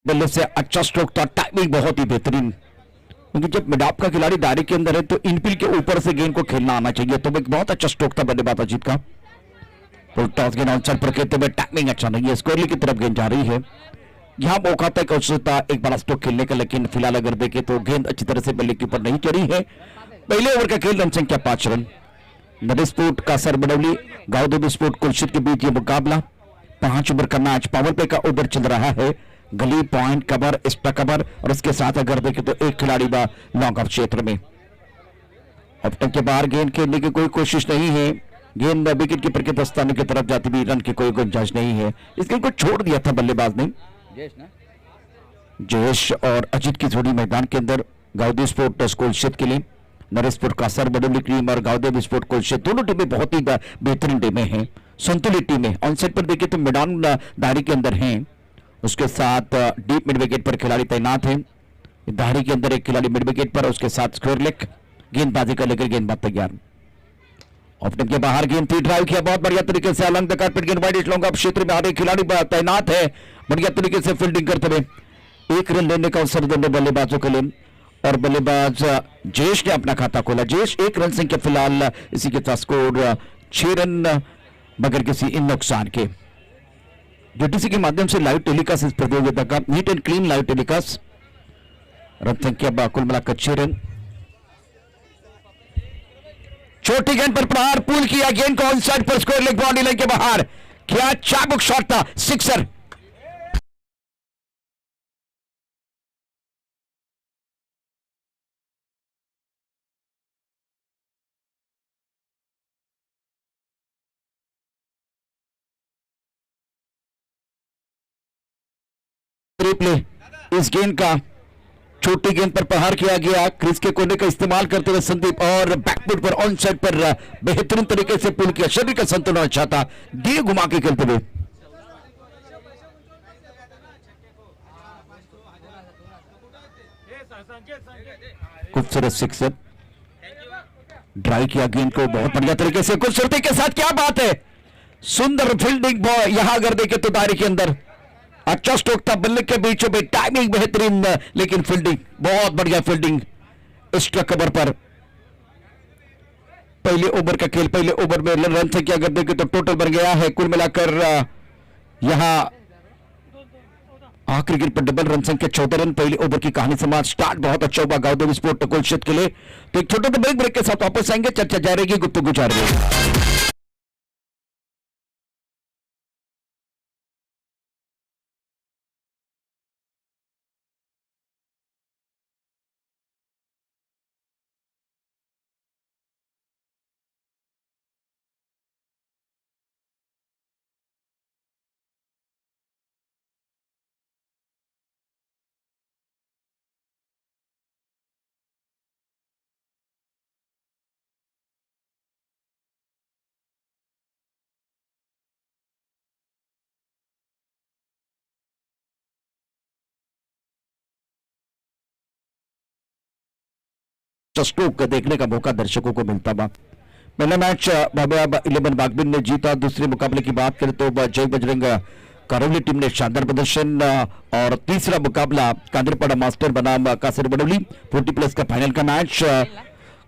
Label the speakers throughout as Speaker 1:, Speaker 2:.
Speaker 1: बल्ले से अच्छा स्ट्रोक था, टाइमिंग बहुत ही बेहतरीन। क्योंकि जब मिड ऑफ का खिलाड़ी दायरे के अंदर है तो इनफील्ड के ऊपर से गेंद को खेलना आना चाहिए। तो एक बहुत अच्छा स्ट्रोक था बल्लेबाज अजीत का। फुल टॉस गेंद आउटसाइड पर खेलते हुए टाइमिंग अच्छा नहीं है, स्कोरली की तरफ गेंद जा रही है। यहां मौका तक था एक बड़ा स्ट्रोक खेलने का, लेकिन फिलहाल अगर देखें तो गेंद अच्छी तरह से बल्ले के ऊपर नहीं चढ़ी है। पहले ओवर का खेल, रन संख्या 5 रन। नरेश स्पोर्ट का सर बडौली गांव स्पोर्ट कुलशित के बीच ये मुकाबला। 5 ओवर का मैच, पावर प्ले का ओवर चल रहा है। गली पॉइंट कवर, एक्स्ट्रा कवर और इसके साथ अगर देखें तो एक खिलाड़ी बा लॉन्ग ऑफ क्षेत्र में। ऑप्टन के बाहर गेंद खेलने की कोई कोशिश नहीं है। गेंद विकेट कीपर के दस्ताने की तरफ जाती हुई, रन की कोई गुंजाइश नहीं है। इस गेंद को छोड़ दिया था बल्लेबाज ने। जयेश और अजीत की जोड़ी मैदान के अंदर गांव स्पोर्ट कोलशेत के लिए। नरेश स्पोर्ट का सर बडौली टीम और गांव स्पोर्ट कोलशेत, दोनों टीमें बहुत ही बेहतरीन टीमें हैं, संतुलित टीमें। ऑन साइड पर देखें तो मैदान दायरे के अंदर हैं, उसके साथ डीप मिड विकेट पर खिलाड़ी तैनात हैं। दायरे के अंदर एक खिलाड़ी मिड विकेट पर, उसके साथ स्क्वायर लेग गेंदबाजी कर लेकर गेंदबाज तैयार। ऑप्टन के बाहर गेंद थी, ड्राइव किया बहुत बढ़िया तरीके से अलंग द कारपेट, गेंद वाइड लॉन्ग ऑफ क्षेत्र में। आगे खिलाड़ी तैनात है, बढ़िया तरीके से फील्डिंग करते हुए 1 रन लेने का अवसर दोनों बल्लेबाजों के लिए। और बल्लेबाज जयेश ने अपना खाता खोला। जयेश 1 रन संख्या फिलहाल, इसी के साथ स्कोर 6 रन बगैर किसी नुकसान के। यूटीसी के माध्यम से लाइव टेलीकास्ट इस प्रतियोगिता का, neat and clean live telecast. Run संख्या कुल मिलाकर 6 रन। छोटी गेंद पर प्रहार, पुल किया गेंद को ऑन साइड पर, स्क्वायर लेग बाउंड्री लाइन के बाहर। क्या चाबुक शॉट था, सिक्सर। प्ले इस गेंद का, छोटी गेंद पर प्रहार किया गया, क्रिस के कोने का इस्तेमाल करते हुए संदीप, और बैकफुट पर ऑन साइड पर बेहतरीन तरीके से पुल किया। शरीर का संतुलन अच्छा था, दिए घुमा के खेलते हुए। खूबसूरत सिक्सर, ड्राइव किया गेंद को बहुत बढ़िया तरीके से, खूबसूरती के साथ। क्या बात है, सुंदर फील्डिंग बॉय। यहां अगर देखें तो दायरे के अंदर अच्छा स्ट्रोक था, बल्ले के बीचों में, टाइमिंग बेहतरीन, लेकिन फील्डिंग बहुत बढ़िया फील्डिंग एक्स्ट्रा कवर पर। पहले ओवर का खेल, पहले ओवर में रन संख्या अगर देखें तो टोटल बन गया है कुल मिलाकर यहां आखिरी गेंद पर डबल, रन संख्या 14 रन। पहले ओवर की कहानी समाज स्टार्ट बहुत अच्छा हुआ गांव स्पोर्ट कुलशेत के लिए। तो एक छोटे ब्रेक के साथ वापस आएंगे, चर्चा जारी रहेगी, गुफ्तगू जारी रहेगी। स्ट्रोक देखने का मौका दर्शकों को मिलता था। पहला मैच 11 बागबिन ने जीता। दूसरे मुकाबले की बात करें तो जय बजरंग करौली टीम ने शानदार प्रदर्शन, और तीसरा मुकाबला कांद्रपाड़ा मास्टर बनाम कासर बडौली 40+ का फाइनल का मैच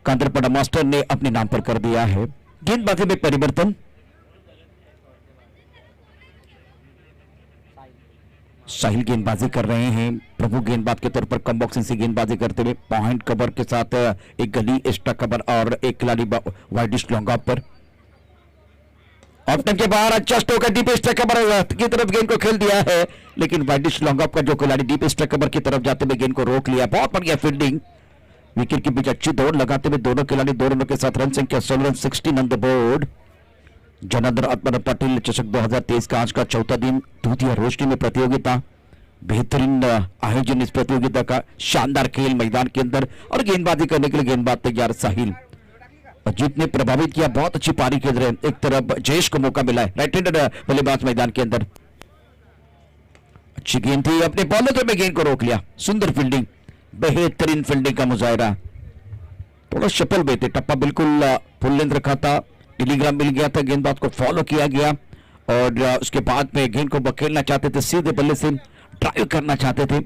Speaker 1: कांद्रपाड़ा मास्टर ने अपने नाम पर कर दिया है। गेंदबाजी में परिवर्तन, साहिल गेंदबाजी कर रहे हैं, प्रभु गेंदबाज के तौर पर कम बॉक्सिंग से गेंदबाजी करते हुए। पॉइंट कवर के साथ एक गली एक्स्ट्रा कवर और एक खिलाड़ी वाइडिश लॉन्ग ऑफ पर। ऑप्टन के बाहर अच्छा स्ट्रोक है, डीप एक्स्ट्रा कवर की तरफ गेंद को खेल दिया है, लेकिन वाइडिश लॉन्ग ऑफ का जो खिलाड़ी डीप एक्स्ट्रा कवर की तरफ जाते हुए गेंद को रोक लिया। बहुत बढ़िया फील्डिंग, विकेट के बीच अच्छी दौड़ लगाते हुए दोनों खिलाड़ी 2 रनों के साथ। रन संख्या 16 run, 16 on the board. Janardan आत्मा पाटिल चषक 2023 का आज का चौथा दिन, द्वितीय रोशनी में प्रतियोगिता। बेहतरीन आयोजन इस प्रतियोगिता का, शानदार खेल मैदान के अंदर, और गेंदबाजी करने के लिए गेंदबाज तैयार साहिल। अजीत ने प्रभावित किया, बहुत अच्छी पारी खेल रहे हैं। एक तरफ जयेश को मौका मिला है, राइट हैंडेड बल्लेबाज मैदान के अंदर। अच्छी गेंद थी, अपने बॉलर में गेंद को रोक लिया। सुंदर फील्डिंग, बेहतरीन फील्डिंग का मुजाहरा। थोड़ा शफल बेटे, टप्पा बिल्कुल फुल लेंथ रखा था, टेलीग्राम मिल गया था, गेंदबाज को फॉलो किया गया, और उसके बाद में गेंद को बखेलना चाहते थे सीधे बल्ले से। ड्राइव करना चाहते थे,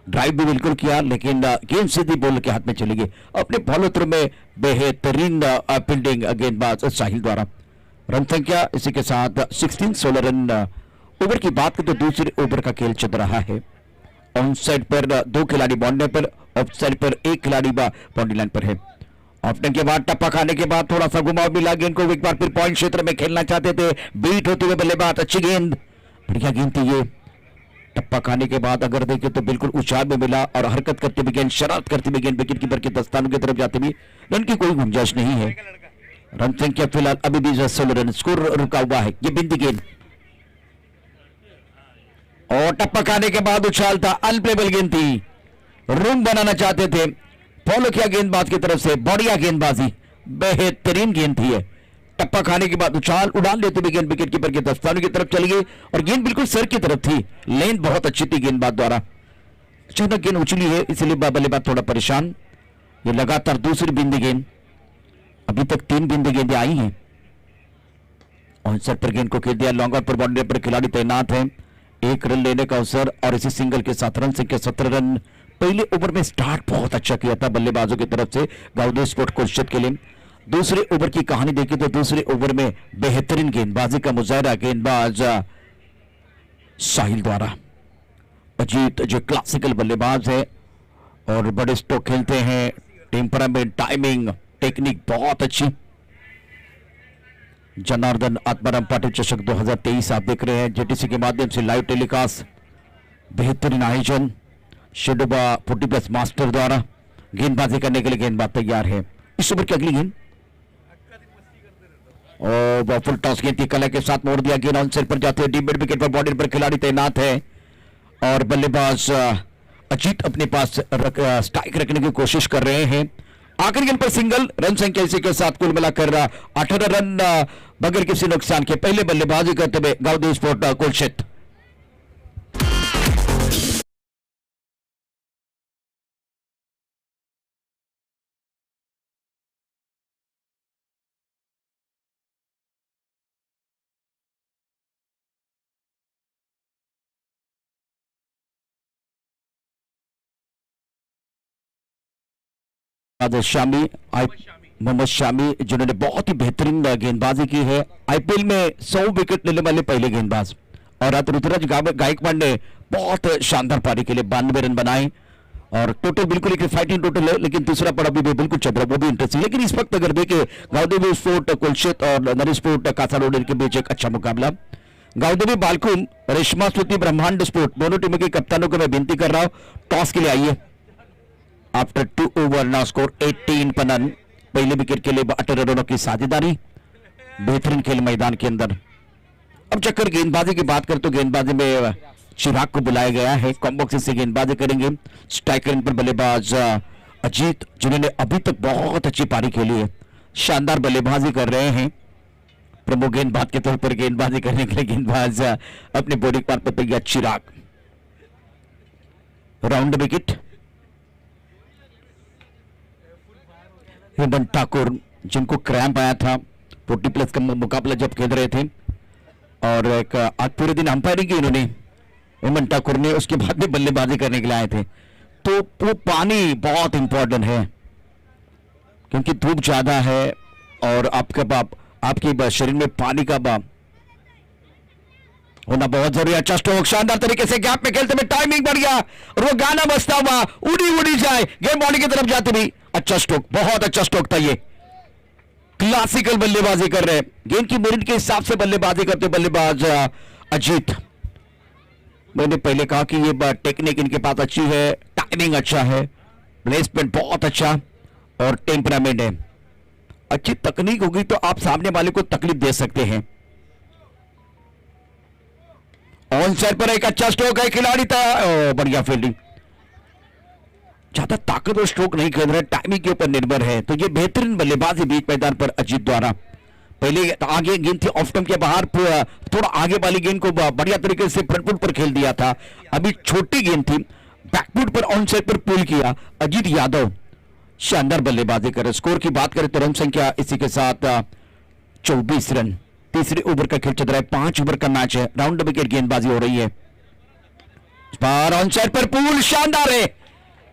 Speaker 1: ड्राइव भी बिल्कुल किया, लेकिन गेंद सीधी बॉलर के हाथ में चली गई। अपने फॉलो थ्रू में बेहतरीन फील्डिंग गेंदबाज साहिल द्वारा। रन संख्या इसी के साथ 16 रन। ओवर की बात करें तो दूसरे ओवर का खेल चल रहा है। ऑन साइड पर 2 खिलाड़ी बाउंड्री पर, ऑफ साइड पर 1 खिलाड़ी बाउंड्री लाइन पर है। ऑफ्टन के बाद टप्पा खाने के बाद थोड़ा सा घुमाव मिला, गेंद को एक बार फिर पॉइंट क्षेत्र में खेलना चाहते थे, बीट होते हुए बल्लेबाज, अच्छी गेंद, बढ़िया गेंद थी ये। टप्पा खाने के बाद अगर देखें तो बिल्कुल उछाल में मिला और हरकत करते हुए गेंद, शरारत करते हुए गेंद विकेट कीपर के दस्तानों की तरफ जाते हुए, रन की कोई गुंजाइश नहीं है। रन संख्या फिलहाल अभी भी 16 रन, स्कोर रुका हुआ है। ये बिंदी गेंद और टप्पा खाने के बाद उछाल था, अनप्लेबल गेंद थी, रूम बनाना चाहते थे, फॉलो किया गेंदबाज की तरफ से, बढ़िया गेंदबाजी, बेहतरीन गेंद थी। टप्पा खाने के बाद उछाल, उड़ान लेते हुए गेंद विकेट कीपर के दस्तानों की तरफ चली गई और गेंद बिल्कुल सर की तरफ थी। लेंथ बहुत अच्छी थी गेंदबाज द्वारा, अचानक गेंद उछली है, इसलिए बल्लेबाज थोड़ा परेशान। ये लगातार दूसरी बिंदी गेंद, अभी तक 3 बिंदी गेंदें आई हैं। ऑन साइड पर गेंद को खेल दिया, लॉन्गर पर बाउंड्री पर खिलाड़ी तैनात है, 1 रन लेने का अवसर और इसी सिंगल के साथ रन संख्या 17 रन। पहले ओवर में स्टार्ट बहुत अच्छा किया था बल्लेबाजों की तरफ से गाउदेव स्पोर्ट कोलशेत के लिए। दूसरे ओवर की कहानी देखी तो दूसरे ओवर में बेहतरीन गेंदबाजी का मुजाहरा गेंदबाज साहिल द्वारा। अजीत जो क्लासिकल बल्लेबाज है और बड़े स्ट्रोक खेलते हैं, टेम्परामेंट, टाइमिंग, टेक्निक बहुत अच्छी। जनार्दन आत्माराम पाटिल चषक 2023 आप देख रहे हैं जेटीसी के माध्यम से लाइव टेलीकास्ट। बेहतरीन आयोजन शेडोबा 40+ मास्टर द्वारा। गेंदबाजी करने के लिए गेंदबाज तैयार है। इस ओवर की अगली गेंद और फुल टॉस गेंद की कला के साथ मोड़ दिया, गेंद ऑन साइड पर जाते हैं, डीप मिड विकेट पर बॉर्डर पर खिलाड़ी तैनात है और बल्लेबाज अजीत अपने पास स्ट्राइक रखने की कोशिश कर रहे हैं। आखिरी गेंद पर सिंगल, रन संख्या इसी के साथ कुल मिलाकर 18 रन बगैर किसी नुकसान के। पहले बल्लेबाजी करते हुए गाउदेव स्पोर्ट कोलशेत। शामी, मोहम्मद शामी जिन्होंने बहुत ही बेहतरीन गेंदबाजी की है, आईपीएल में 100 विकेट लेने वाले पहले गेंदबाज। और ऋतुराज गायकवाड़ ने बहुत शानदार पारी के लिए 92 रन बनाए और टोटल बिल्कुल एक फाइटिंग टोटल है, लेकिन तीसरा पड़ा भी बिल्कुल चल रहा, वो भी इंटरेस्टिंग। लेकिन इस वक्त अगर देखें गाउदेवी स्पोर्ट कोलशेत और नरेश स्पोर्ट कासारोड के बीच एक अच्छा मुकाबला। गाउदेवी बालकुम, रेशमा स्मृति ब्रह्मांड स्पोर्ट, दोनों टीमों के कप्तानों को मैं विनती कर रहा हूं टॉस के लिए आइए। आफ्टर 2 ओवर नाउ स्कोर 18 पर रन। पहले विकेट के लिए 18 रनों की साझेदारी, बेहतरीन खेल मैदान के अंदर। अब चक्कर गेंदबाजी की बात करें तो गेंदबाजी में चिराग को बुलाया गया है, कॉम्बॉक्स से गेंदबाजी करेंगे। स्ट्राइकर पर बल्लेबाज अजीत जिन्होंने अभी तक बहुत अच्छी पारी खेली है, शानदार बल्लेबाजी कर रहे हैं। प्रमुख गेंदबाज के तौर पर गेंदबाजी करने के लिए गेंदबाज अपने बॉडी पार्ट पर तैयार चिराग। राउंड विकेट हेमंत ठाकुर जिनको क्रैम्प आया था 40+ का मुकाबला जब खेल रहे थे और एक आज पूरे दिन अंपायरिंग की इन्होंने, हेमंत ठाकुर ने, उसके बाद में बल्लेबाजी करने के लिए आए थे। तो वो पानी बहुत इंपॉर्टेंट है क्योंकि धूप ज्यादा है और आपके शरीर में पानी का होना बहुत जरूरी है। अच्छा स्ट्रोक, शानदार तरीके से गैप में खेलते हुए, टाइमिंग बढ़िया और वो गाना बजता हुआ उड़ी जाए गेम बॉडी की तरफ जाते भी। अच्छा स्ट्रोक, बहुत अच्छा स्ट्रोक था ये। क्लासिकल बल्लेबाजी कर रहे हैं, गेंद की मेरिट के हिसाब से बल्लेबाजी करते बल्लेबाज अजीत। मैंने पहले कहा कि ये टेक्निक इनके पास अच्छी है, टाइमिंग अच्छा है, प्लेसमेंट बहुत अच्छा और टेम्परामेंट है। अच्छी तकनीक होगी तो आप सामने वाले को तकलीफ दे सकते हैं। ऑन साइड पर एक अच्छा स्ट्रोक है, खिलाड़ी था, बढ़िया फील्डिंग। ज्यादा ताकतवर स्ट्रोक नहीं खेल रहे, टाइमिंग के ऊपर निर्भर है। तो ये बेहतरीन बल्लेबाजी बीच मैदान पर अजीत द्वारा। पहले आगे गेंद थी ऑफ स्टंप के बाहर, थोड़ा आगे वाली गेंद को बढ़िया तरीके से फ्रंट फुट पर खेल दिया था। अभी छोटी गेंद थी, बैकफुट पर ऑन साइड पर पुल किया अजीत यादव, शानदार बल्लेबाजी करे। स्कोर की बात करें तो रन संख्या इसी के साथ 24 रन। तीसरे ओवर का खेल चल रहा है, 5 ओवर का मैच है, राउंड विकेट गेंदबाजी हो रही है। बार ऑन साइड पर पूल शानदार है,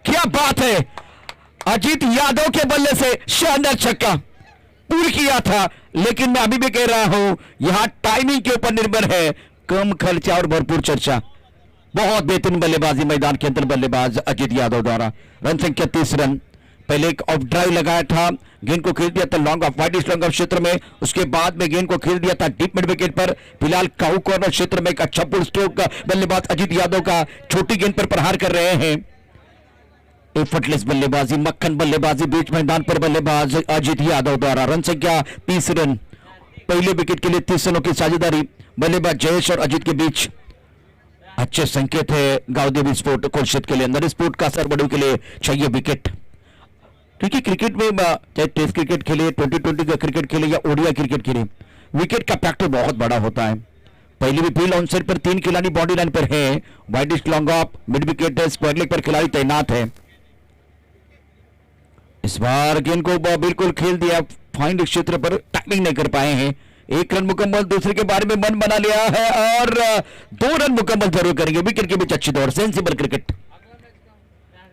Speaker 1: क्या बात है। अजीत यादव के बल्ले से शानदार छक्का पूल किया था, लेकिन मैं अभी भी कह रहा हूं यहां टाइमिंग के ऊपर निर्भर है, कम खर्चा और भरपूर चर्चा। बहुत बेहतरीन बल्लेबाजी मैदान के अंदर बल्लेबाज अजीत यादव द्वारा। रन संख्या 30 रन। पहले एक ऑफ ड्राइव लगाया था, गेंद को खेल दिया था long off, wide long off क्षेत्र में, उसके बाद में गेंद को खेल दिया था डीप मिड विकेट पर। फिलहाल काऊ कॉर्नर क्षेत्र में एक अच्छा पुल स्ट्रोक बल्लेबाज अजीत यादव का छोटी गेंद पर प्रहार कर रहे हैं। एफर्टलेस बल्लेबाजी, मक्खन बल्लेबाजी बीच मैदान पर बल्लेबाज अजीत यादव द्वारा। रन संख्या 30 रन। पहले विकेट के लिए 30 रनों की साझेदारी बल्लेबाज जयेश और अजीत के बीच। अच्छे संकेत है गावदेवी स्पोर्ट कोलशेत के लिए। नरेश स्पोर्ट का सरबड़ू के लिए चाहिए विकेट, क्योंकि क्रिकेट में चाहे टेस्ट क्रिकेट खेले, 2020 का क्रिकेट खेले या ओडीआई क्रिकेट खेले, विकेट का फैक्टर बहुत बड़ा होता है। पहले भी फील्ड ऑन साइड पर 3 खिलाड़ी बॉडी लाइन पर है, widish long off, mid wicket square leg पर खिलाड़ी तैनात है। इस बार गेंद को बिल्कुल खेल दिया फाइंड क्षेत्र पर, टाइमिंग नहीं कर पाए हैं। 1 रन मुकम्मल, दूसरे के बारे में मन बना लिया है और 2 रन मुकम्मल जरूर करेंगे। विकेट के बीच अच्छी दौड़, sensible cricket.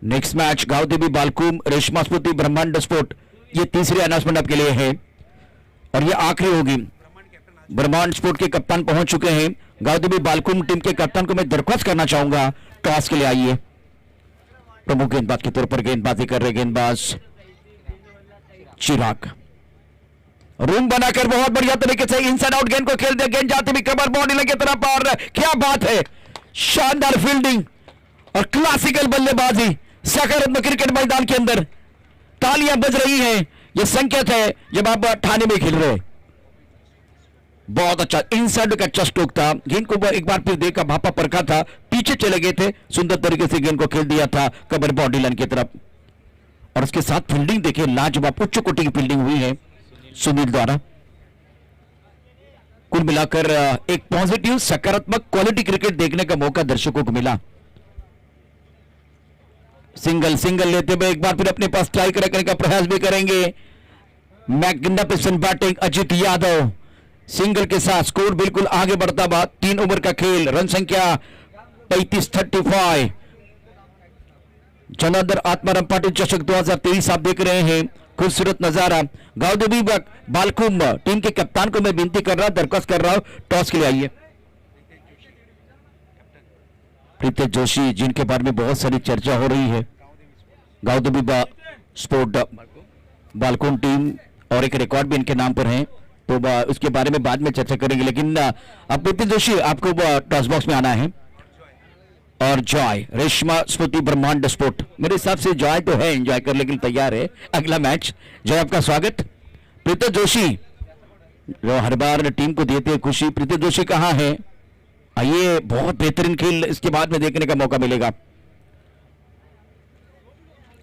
Speaker 1: Next match Gavdevi Balkum Reshma Sphurti Brahmand sport, ये तीसरी अनाउंसमेंट आपके लिए है और ये आखिरी होगी। ब्रह्मांड स्पोर्ट के कप्तान पहुंच चुके हैं। गावदेवी बालकुम टीम के कप्तान को मैं दरख्वास्त करना चाहूंगा, टॉस के लिए आइए। प्रमुख गेंदबाज के तौर पर गेंदबाजी कर रहे गेंदबाज चिराग, रूम बनाकर बहुत बढ़िया तरीके से इनसाइड आउट गेंद को खेल दिया। गेंद जाती हुई कमर बॉडी लाइन की तरफ और क्या बात है, शानदार फील्डिंग और क्लासिकल बल्लेबाजी सकारात्मक क्रिकेट मैदान के अंदर। तालियां बज रही हैं, यह संकेत है जब आप ठाणे में खेल रहे। बहुत अच्छा इनसाइड का अच्छा स्ट्रोक था, गेंद को एक बार फिर देखा, भापा परखा था, पीछे चले गए थे, सुंदर तरीके से गेंद को खेल दिया था कमर बॉडी लाइन की तरफ। और उसके साथ फील्डिंग देखिए, लाजवाब उच्च कोटि की फील्डिंग हुई है सुनील द्वारा। कुल मिलाकर एक पॉजिटिव सकारात्मक क्वालिटी क्रिकेट देखने का मौका दर्शकों को मिला। सिंगल लेते हुए एक बार फिर अपने पास स्ट्राइक रखने का प्रयास भी करेंगे। Magnificent batting Ajit Yadav, single के साथ स्कोर बिल्कुल आगे बढ़ता हुआ। 3 ओवर का खेल, रन संख्या 35-35। जनार्दन आत्माराम पाटिल चषक 2023 आप देख रहे हैं, खूबसूरत नजारा। गावदेवी बालकुम टीम के कप्तान को मैं विनती कर रहा हूं, दरख्वास्त कर रहा हूं, टॉस के लिए आइए। प्रीतेश जोशी, जिनके बारे में बहुत सारी चर्चा हो रही है, गावदेवी स्पोर्ट बालकुम टीम और एक रिकॉर्ड भी इनके नाम पर है, तो उसके बारे में बाद में चर्चा करेंगे। लेकिन अब प्रीतेश जोशी आपको टॉस बॉक्स में आना है। और जॉय रेशमा स्फूर्ति ब्रह्मांड स्पोर्ट, मेरे हिसाब से जॉय तो है, एंजॉय कर लेकिन तैयार है अगला मैच। जॉय आपका स्वागत। प्रीतेश जोशी जो हर बार टीम को देते हैं खुशी, प्रीतेश जोशी कहां है? आइए, बहुत बेहतरीन खेल इसके बाद में देखने का मौका मिलेगा।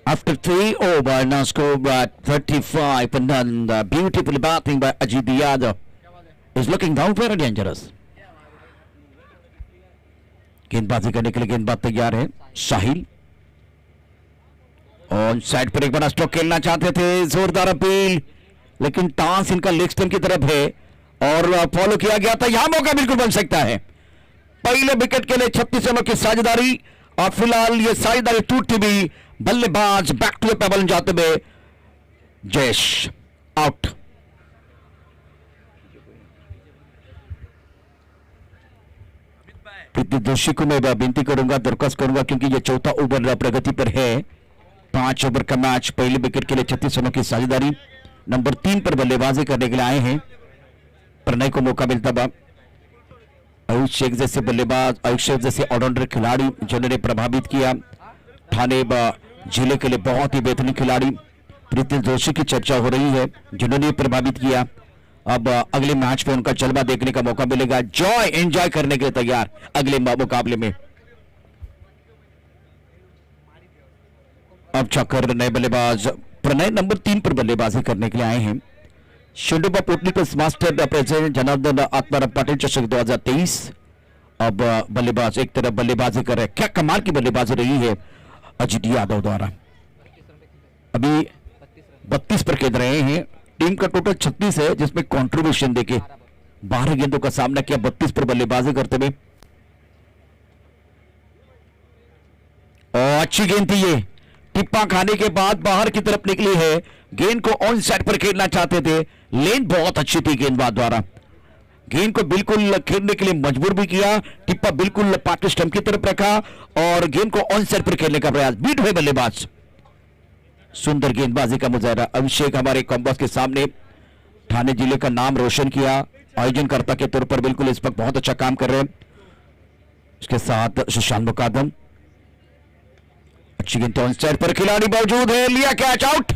Speaker 1: After 3 over now score by 35 and then beautiful batting by Ajit Yadav is looking down very dangerous. गेंदबाजी करने के लिए गेंदबाज तैयार है साहिल, और साइड पर एक बड़ा स्ट्रोक खेलना चाहते थे, जोरदार अपील, लेकिन टांस इनका लेग स्टंप की तरफ है और फॉलो किया गया था। यहां मौका बिल्कुल बन सकता है। पहले विकेट के लिए 36 रनों की साझेदारी और फिलहाल ये साझेदारी टूटती भी। बल्लेबाज बैक टू द पेबल जाते हुए जयेश आउट। प्रीतेश जोशी को मैं विनती करूंगा, दरख्वास्त करूंगा, क्योंकि ये चौथा ओवर प्रगति पर है। 5 ओवर का मैच, पहले विकेट के लिए 36 रनों की साझेदारी। नंबर 3 पर बल्लेबाजी करने के लिए आए हैं। प्रणय को मौका मिलता बा। आयुष शेख जैसे बल्लेबाज, आयुष शेख जैसे ऑलराउंडर खिलाड़ी जिन्होंने प्रभावित किया ठाणे जिले के लिए, बहुत ही बेहतरीन खिलाड़ी प्रीतेश जोशी की चर्चा हो रही है जिन्होंने प्रभावित किया। अब अगले मैच में उनका जलवा देखने का मौका मिलेगा। जॉय एंजॉय करने के लिए तैयार अगले मुकाबले में। अब चक्कर नए बल्लेबाज प्रणय नंबर 3 पर बल्लेबाजी करने के लिए आए हैं। शेंडोबा पोटलीकल्स मास्टर प्रेसिडेंट जनार्दन आत्माराम पाटिल चषक 2023। अब बल्लेबाज एक तरफ बल्लेबाजी कर रहे हैं, क्या कमाल की बल्लेबाजी रही है अजीत यादव द्वारा। अभी 32 पर खेल रहे हैं। टीम का टोटल 36 है, जिसमें कंट्रीब्यूशन देके 12 गेंदों का सामना किया 32 पर बल्लेबाजी करते हुए। अच्छी गेंद थी ये, टिप्पा खाने के बाद बाहर की तरफ निकली है। गेंद को ऑन साइड पर खेलना चाहते थे, लेन बहुत अच्छी थी गेंदबाज द्वारा, गेंद को बिल्कुल खेलने के लिए मजबूर भी किया। टिप्पा बिल्कुल पार्ट स्टंप की तरफ रखा और गेंद को ऑन साइड पर खेलने का प्रयास, बीट हुए बल्लेबाज। सुंदर गेंदबाजी का मुजाहरा अभिषेक हमारे कॉम्बस के सामने ठाणे जिले का नाम रोशन किया, आयोजनकर्ता के तौर पर बिल्कुल इस वक्त बहुत अच्छा काम कर रहे हैं। इसके साथ सुशांत मुकादम, अच्छी गेंद ऑन साइड पर, खिलाड़ी मौजूद है, लिया कैच, आउट।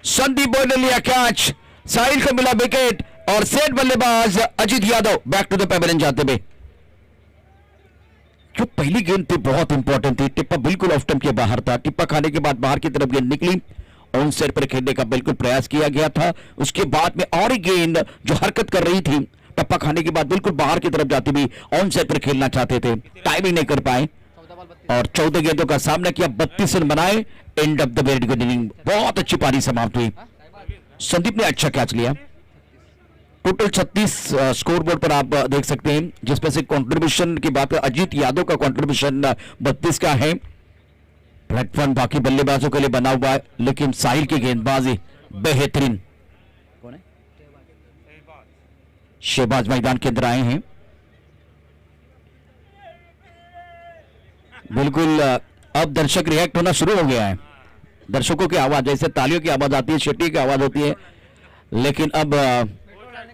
Speaker 1: संदीप बोय ने लिया कैच, साहिल को मिला विकेट और सेट बल्लेबाज Ajit Yadav back to the pavilion जाते हुए। जो पहली गेंद थी बहुत इंपॉर्टेंट थी, टिप्पा बिल्कुल ऑफ स्टंप के बाहर था, टिप्पा खाने के बाद बाहर की तरफ गेंद निकली, ऑन साइड पर खेलने का बिल्कुल प्रयास किया गया था। उसके बाद में और एक गेंद जो हरकत कर रही थी, टप्पा खाने के बाद बिल्कुल बाहर की तरफ जाती हुई ऑन साइड पर खेलना चाहते थे, टाइमिंग नहीं कर पाए और 14 गेंदों का सामना किया, 32 रन बनाए। End of the very good inning, बहुत अच्छी पारी समाप्त हुई। संदीप ने अच्छा कैच लिया। टोटल 36 स्कोर बोर्ड पर आप देख सकते हैं, जिसमें से कंट्रीब्यूशन की बात है, अजीत यादव का कंट्रीब्यूशन 32 का है। प्लेटफॉर्म बाकी बल्लेबाजों के लिए बना हुआ है, लेकिन साहिल की गेंदबाजी बेहतरीन। कौन है? शहबाज मैदान के अंदर आए हैं। बिल्कुल अब दर्शक रिएक्ट होना शुरू हो गया है, दर्शकों की आवाज, जैसे तालियों की आवाज आती है, सीटी की आवाज होती है, लेकिन अब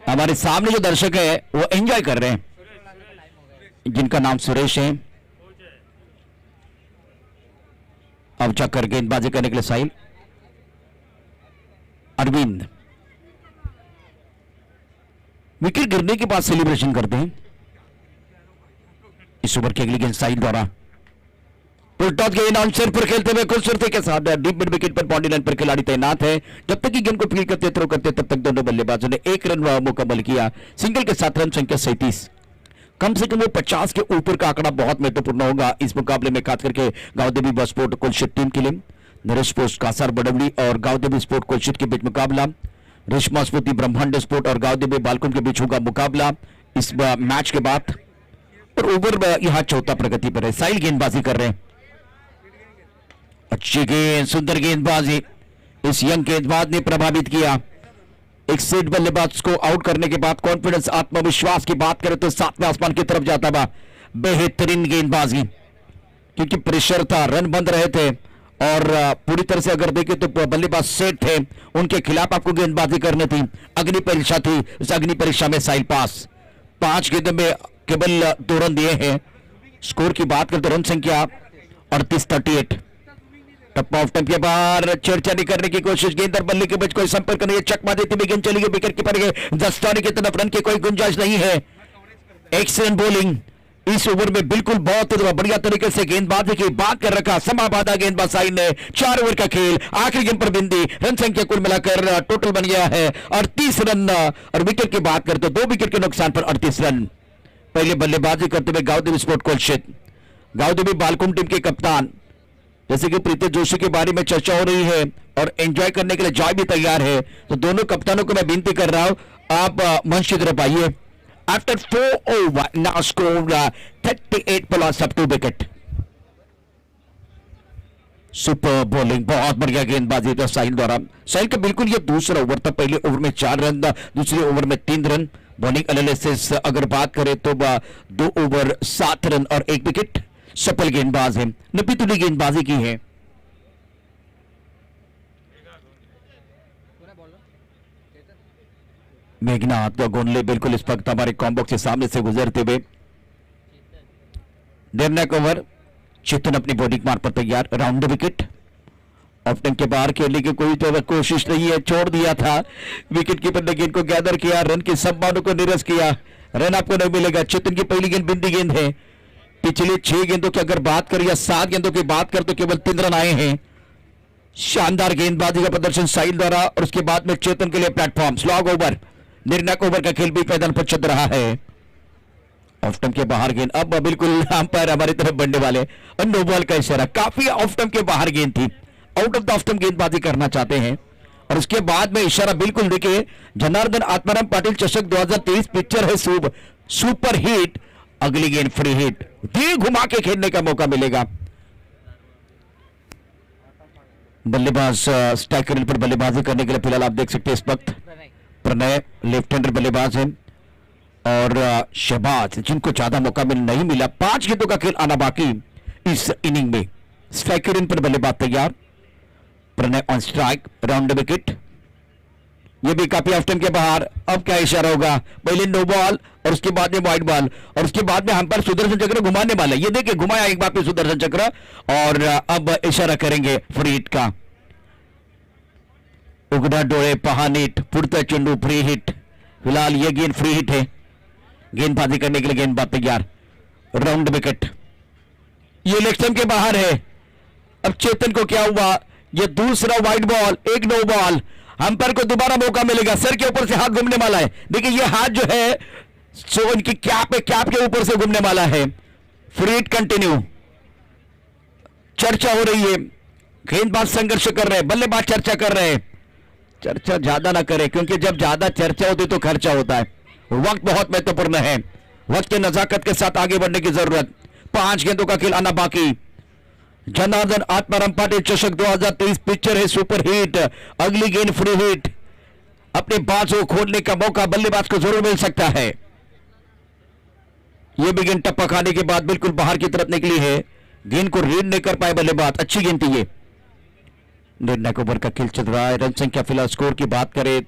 Speaker 1: हमारे सामने जो दर्शक है वो एंजॉय कर रहे हैं, जिनका नाम सुरेश है। अब जाकर गेंदबाजी करने के लिए साहिल, अरविंद विकेट गिरने के बाद सेलिब्रेशन करते हैं। इस ओवर की अगली गेंद साहिल द्वारा, टॉस गेंद ऑन साइड पर खेलते हुए खूबसूरती के साथ डीप मिड विकेट पर बाउंड्री लाइन पर खिलाड़ी तैनात है। जब तक कि गेंद को फील्ड करते थ्रो करते तब तक दोनों बल्लेबाजों ने 1 रन मुकम्मल किया। सिंगल के साथ रन संख्या 37, कम से कम वो 50 के ऊपर का आंकड़ा बहुत महत्वपूर्ण होगा इस मुकाबले में, खास करके गांव-देवी बस स्पोर्ट कोलशेत टीम के लिए। नरेश स्पोर्ट्स कासार बडवली और गांव-देवी स्पोर्ट कोलशेत के बीच मुकाबला, रेशमा स्फूर्ति ब्रह्मांड स्पोर्ट और गांव-देवी बालकुन के बीच होगा मुकाबला इस मैच के बाद। और ओवर यहां चौथा प्रगति पर है, साहिल गेंदबाजी कर रहे हैं। अच्छी गेंद, सुंदर गेंदबाजी, इस यंग गेंदबाज ने प्रभावित किया। एक सेट बल्लेबाज को आउट करने के बाद कॉन्फिडेंस, आत्मविश्वास की बात करें तो सातवें आसमान की तरफ जाता हुआ बेहतरीन गेंदबाजी, क्योंकि प्रेशर था, रन बंद रहे थे और पूरी तरह से अगर देखें तो बल्लेबाज सेट थे, उनके खिलाफ आपको गेंदबाजी करनी थी। अग्नि परीक्षा थी, उस अग्नि परीक्षा में साहिल पास, 5 गेंदों में केवल 2 रन दिए हैं। स्कोर की बात करें तो रन संख्या 38-38। टप्पा ऑफ स्टंप के बाहर छेड़छाड़ी करने की कोशिश, गेंद और बल्ले के बीच कोई संपर्क नहीं है, चकमा देती हुई गेंद चली गई विकेट कीपर के दस्ताने की तरफ, रन की कोई गुंजाइश नहीं है। एक्सीलेंट बॉलिंग इस ओवर में, बिल्कुल बहुत बढ़िया तरीके से गेंदबाजी की बात कर रखा समाबादा गेंदबाज साहिल ने। 4 ओवर का खेल, आखिरी गेंद पर बिंदी, रन संख्या कुल मिलाकर टोटल बन गया है 38 रन और विकेट की बात करते 2 विकेट के नुकसान पर 38 रन। पहले बल्लेबाजी करते हुए गांव-देवी स्पोर्ट कोलशेत, गांव-देवी बालकुन टीम के कप्तान, जैसे कि प्रीति जोशी के बारे में चर्चा हो रही है और एंजॉय करने के लिए जॉय भी तैयार है, तो दोनों कप्तानों को मैं विनती कर रहा हूं, आप मंच की तरफ आइए। After 4 over now score 38 plus up 2 wicket. Super bowling, बहुत बढ़िया गेंदबाजी था साहिल द्वारा। साहिल का बिल्कुल ये दूसरा ओवर था, पहले ओवर में 4 रन, दूसरे ओवर में 3 रन। बॉलिंग एनालिसिस अगर बात करें तो 2 ओवर 7 रन और 1 विकेट। सफल गेंदबाज है, नपीतुली गेंदबाजी की है। मेघनाथ गोंडले बिल्कुल इस वक्त हमारे कॉम्बॉक्स के सामने से गुजरते हुए, निर्णायक ओवर, चेतन अपनी बॉलिंग मार पर तैयार, राउंड द विकेट। ऑफ के बाहर खेलने की कोई तो कोशिश नहीं है, छोड़ दिया था, विकेट कीपर ने गेंद को गैदर किया, रन की संभावना को निरस्त किया, रन आपको नहीं मिलेगा। चेतन की पहली गेंद बिंदी गेंद है, पिछले 6 गेंदों की अगर बात करें या 7 गेंदों की बात करें तो केवल 3 रन आए हैं। शानदार गेंदबाजी का प्रदर्शन साहिल द्वारा और उसके बाद में चेतन के लिए प्लेटफॉर्म, स्लॉग ओवर, निर्णायक ओवर का खेल भी मैदान पर चल रहा है। ऑफ स्टंप के बाहर गेंद, अब बिल्कुल अंपायर हमारी तरफ बढ़ने वाले, नो बॉल का इशारा, काफी ऑफ स्टंप के बाहर गेंद थी, out of the off stump गेंदबाजी करना चाहते हैं और उसके बाद में इशारा बिल्कुल देखिए, जनार्दन आत्माराम पाटिल चषक 2023 पिक्चर है सुपर हिट, अगली गेंद फ्री हिट, दिल घुमा के खेलने का मौका मिलेगा। बल्लेबाज स्ट्राइकर पर बल्लेबाजी करने के लिए फिलहाल आप देख सकते हैं इस वक्त प्रणय लेफ्ट हैंडर बल्लेबाज है और शहबाज जिनको ज्यादा मौका नहीं मिला। 5 गेंदों का खेल आना बाकी इस इनिंग में। स्ट्राइकर इन पर बल्लेबाज तैयार, Pranay on strike, round wicket. ये भी काफी ऑफ टाइम के बाहर। अब क्या इशारा होगा? पहले नो बॉल और उसके बाद में वाइड बॉल और उसके बाद में हम पर सुदर्शन चक्र घुमाने वाला। ये देखिए घुमाया एक बार पे सुदर्शन चक्र और अब इशारा करेंगे फ्री हिट का। उगड़ा डोळे पहानीट पुरता चेंडू फ्री हिट। फिलहाल ये गेंद फ्री हिट है। गेंदबाजी करने के लिए गेंदबाज तैयार, राउंड विकेट। ये लेग स्टंप के बाहर है। अब चेतन को क्या हुआ? ये दूसरा वाइड बॉल, एक नो बॉल। अंपायर को दोबारा मौका मिलेगा। सर के ऊपर से हाथ घूमने वाला है। देखिए ये हाथ जो है सो इनकी कैप के ऊपर से घूमने वाला है। Free hit continue. चर्चा हो रही है, गेंदबाज संघर्ष कर रहे हैं, बल्लेबाज चर्चा कर रहे हैं। चर्चा ज्यादा ना करें क्योंकि जब ज्यादा चर्चा होती तो खर्चा होता है। वक्त बहुत महत्वपूर्ण है, वक्त की नजाकत के साथ आगे बढ़ने की जरूरत। 5 गेंदों का खेल आना बाकी। जनार्दन आत्माराम पाटिल चषक 2023 पिक्चर है सुपर हिट। अगली गेंद फ्री हिट। अपने बाजू खोलने का मौका बल्लेबाज को जरूर मिल सकता है। यह भी गेंद टप्पा खाने के बाद बिल्कुल बाहर की तरफ निकली है। गेंद को रीड नहीं कर पाए बल्लेबाज। अच्छी गेंद थी ये। निर्णायक ओवर का खेल चल रहा है। रन संख्या फिलहाल स्कोर की बात करें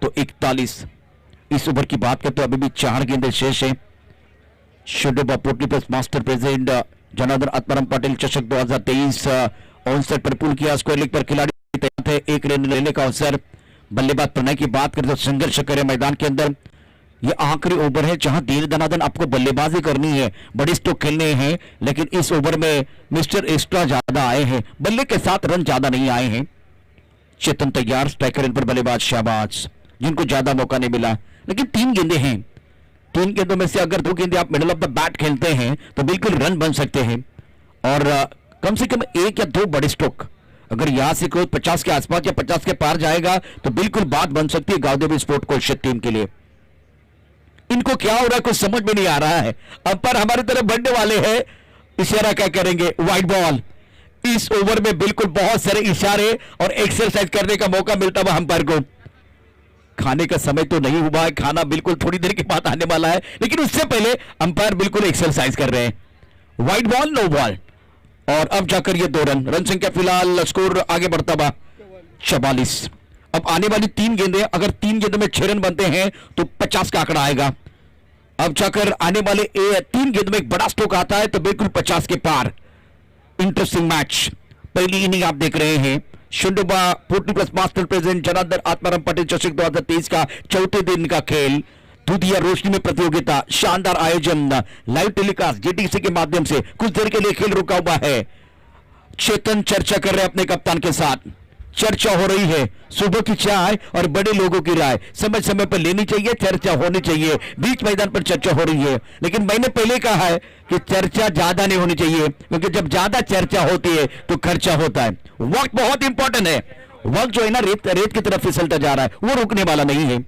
Speaker 1: तो 41। इस ओवर की बात करें तो अभी भी 4 गेंदें शेष है। शेडोबा पोर्टली plus master president Janardan Atmaram Patil चषक 2023 ऑन सेट पर पुल किया। स्क्वायर लेग पर खिलाड़ी तैयार थे। एक रन लेने का अवसर। बल्लेबाज प्रणय की बात करें तो संघर्ष करे मैदान के अंदर। यह आखिरी ओवर है जहां दीन दनादन आपको बल्लेबाजी करनी है, बड़ी स्ट्रोक खेलने हैं, लेकिन इस ओवर में मिस्टर एक्स्ट्रा ज्यादा आए हैं, बल्ले के साथ रन ज्यादा नहीं आए हैं। चेतन तैयार, स्ट्राइकर इन पर बल्लेबाज शहबाज जिनको ज्यादा मौका नहीं मिला, लेकिन 3 गेंदें हैं। 3 गेंदों में से अगर 2 गेंदें आप मिडल ऑफ द बैट खेलते हैं तो बिल्कुल रन बन सकते हैं और कम से कम 1 या 2 बड़े स्ट्रोक। अगर यहां से कोई 50 के आसपास या 50 के पार जाएगा तो बिल्कुल बात बन सकती है गांव स्पोर्ट कोच टीम के लिए। इनको क्या हो रहा है कुछ समझ में नहीं आ रहा है। अंपायर हमारी तरफ बढ़ने वाले हैं, इशारा क्या करेंगे? Wide ball. इस ओवर में बिल्कुल बहुत सारे इशारे और एक्सरसाइज करने का मौका मिलता हुआ अंपायर को। खाने का समय तो नहीं हुआ है, खाना बिल्कुल थोड़ी देर के बाद आने वाला है, लेकिन उससे पहले अंपायर बिल्कुल एक्सरसाइज कर रहे हैं। वाइड बॉल, नो बॉल और अब जाकर ये 2 रन। रन संख्या फिलहाल स्कोर आगे बढ़ता हुआ 44। अब आने वाली 3 गेंदें, अगर 3 गेंदों में 6 रन बनते हैं तो 50 का आंकड़ा आएगा। अब जाकर आने वाले 3 गेंद में एक बड़ा स्ट्रोक आता है तो बिल्कुल 50 के पार। Interesting match. पहली इनिंग आप देख रहे हैं। शेडोबा पोर्टली plus master president Janardan Atmaram Patil चषक 2023 का चौथे दिन का खेल। दूधिया रोशनी में प्रतियोगिता, शानदार आयोजन, लाइव टेलीकास्ट जेटीसी के माध्यम से। कुछ देर के लिए खेल रुका हुआ है। चेतन चर्चा कर रहे हैं अपने कप्तान के साथ। चर्चा हो रही है, सुबह की चाय और बड़े लोगों की राय समय समय पर लेनी चाहिए, चर्चा होनी चाहिए। बीच मैदान पर चर्चा हो रही है, लेकिन मैंने पहले कहा है कि चर्चा ज्यादा नहीं होनी चाहिए क्योंकि जब ज्यादा चर्चा होती है तो खर्चा होता है। वक्त बहुत इंपॉर्टेंट है। वक्त जो है ना रेत की तरफ फिसलता जा रहा है, वो रुकने वाला नहीं है।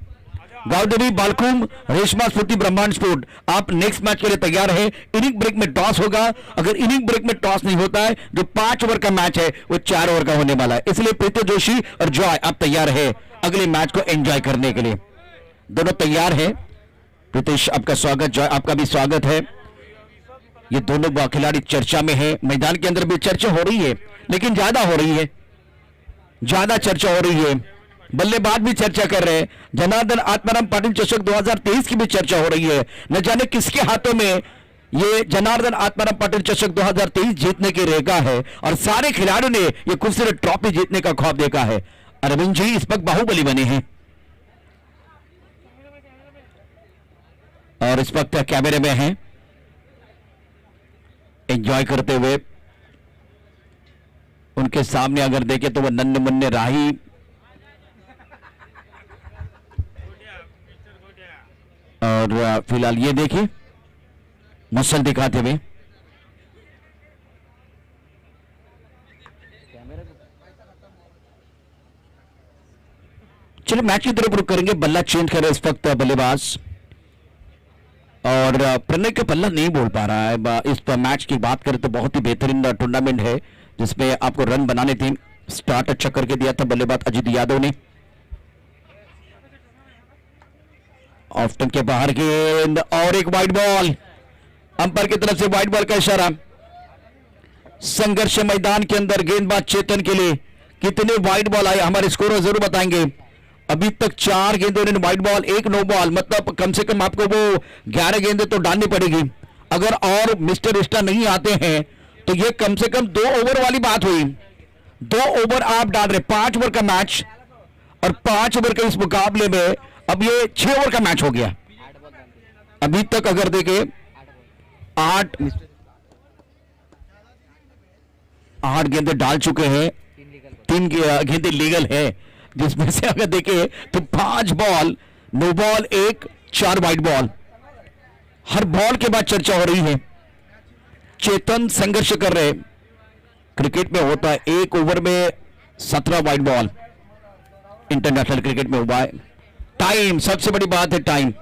Speaker 1: गावदेवी बालकुम रेशमा स्फूर्ति ब्रह्मांड स्पोर्ट, आप नेक्स्ट मैच के लिए तैयार है। इनिंग ब्रेक में टॉस होगा। अगर इनिंग ब्रेक में टॉस नहीं होता है जो 5 ओवर का मैच है वो 4 ओवर का होने वाला है। इसलिए प्रीति जोशी और जॉय आप तैयार है अगले मैच को एंजॉय करने के लिए। दोनों तैयार है। प्रीतिश आपका स्वागत, जॉय आपका भी स्वागत है। ये दोनों खिलाड़ी चर्चा में है। मैदान के अंदर भी चर्चा हो रही है, लेकिन ज्यादा हो रही है, ज्यादा चर्चा हो रही है। बल्लेबाज भी चर्चा कर रहे हैं। जनार्दन आत्माराम पाटिल चषक 2023 की भी चर्चा हो रही है। न जाने किसके हाथों में ये जनार्दन आत्माराम पाटिल चषक 2023 जीतने की रेखा है और सारे खिलाड़ियों ने ये खूबसूरत ट्रॉफी जीतने का ख्वाब देखा है। अरविंद जी इस वक्त बाहुबली बने हैं और इस वक्त कैमरे में हैं, एंजॉय करते हुए। उनके सामने अगर देखें तो वो नन्हे मुन्ने राही और फिलहाल ये देखिए मसल दिखाते हुए। चलिए मैच की तरफ रुक करेंगे। बल्ला चेंज करे इस वक्त बल्लेबाज और प्रणय का पल्ला नहीं बोल पा रहा है। इस मैच की बात करें तो बहुत ही बेहतरीन टूर्नामेंट है जिसमें आपको रन बनाने थे। स्टार्ट अच्छा करके दिया था बल्लेबाज अजित यादव ने। ऑफ स्टंप के बाहर गेंद और एक वाइड बॉल, अंपायर की तरफ से वाइड बॉल का इशारा। संघर्ष मैदान के अंदर गेंदबाज चेतन के लिए कितने वाइड बॉल आए हमारे स्कोर जरूर बताएंगे। अभी तक 4 गेंदों ने वाइड बॉल, 1 नो बॉल, मतलब कम से कम आपको वो 11 गेंदें तो डालनी पड़ेगी। अगर और मिस्टर स्टार नहीं आते हैं तो ये कम से कम 2 ओवर वाली बात हुई। 2 ओवर आप डाल रहे, 5 ओवर का मैच, और 5 ओवर के इस मुकाबले में अब ये 6 ओवर का मैच हो गया। अभी तक अगर देखे 8 गेंदें डाल चुके हैं, 3 गेंदें लीगल है, जिसमें से अगर देखे तो 5 ball, no ball, 1, 4 wide ball. हर बॉल के बाद चर्चा हो रही है। चेतन संघर्ष कर रहे। क्रिकेट में होता है 1 ओवर में 17 वाइड बॉल, इंटरनेशनल क्रिकेट में हुआ है। टाइम सबसे बड़ी बात है, टाइम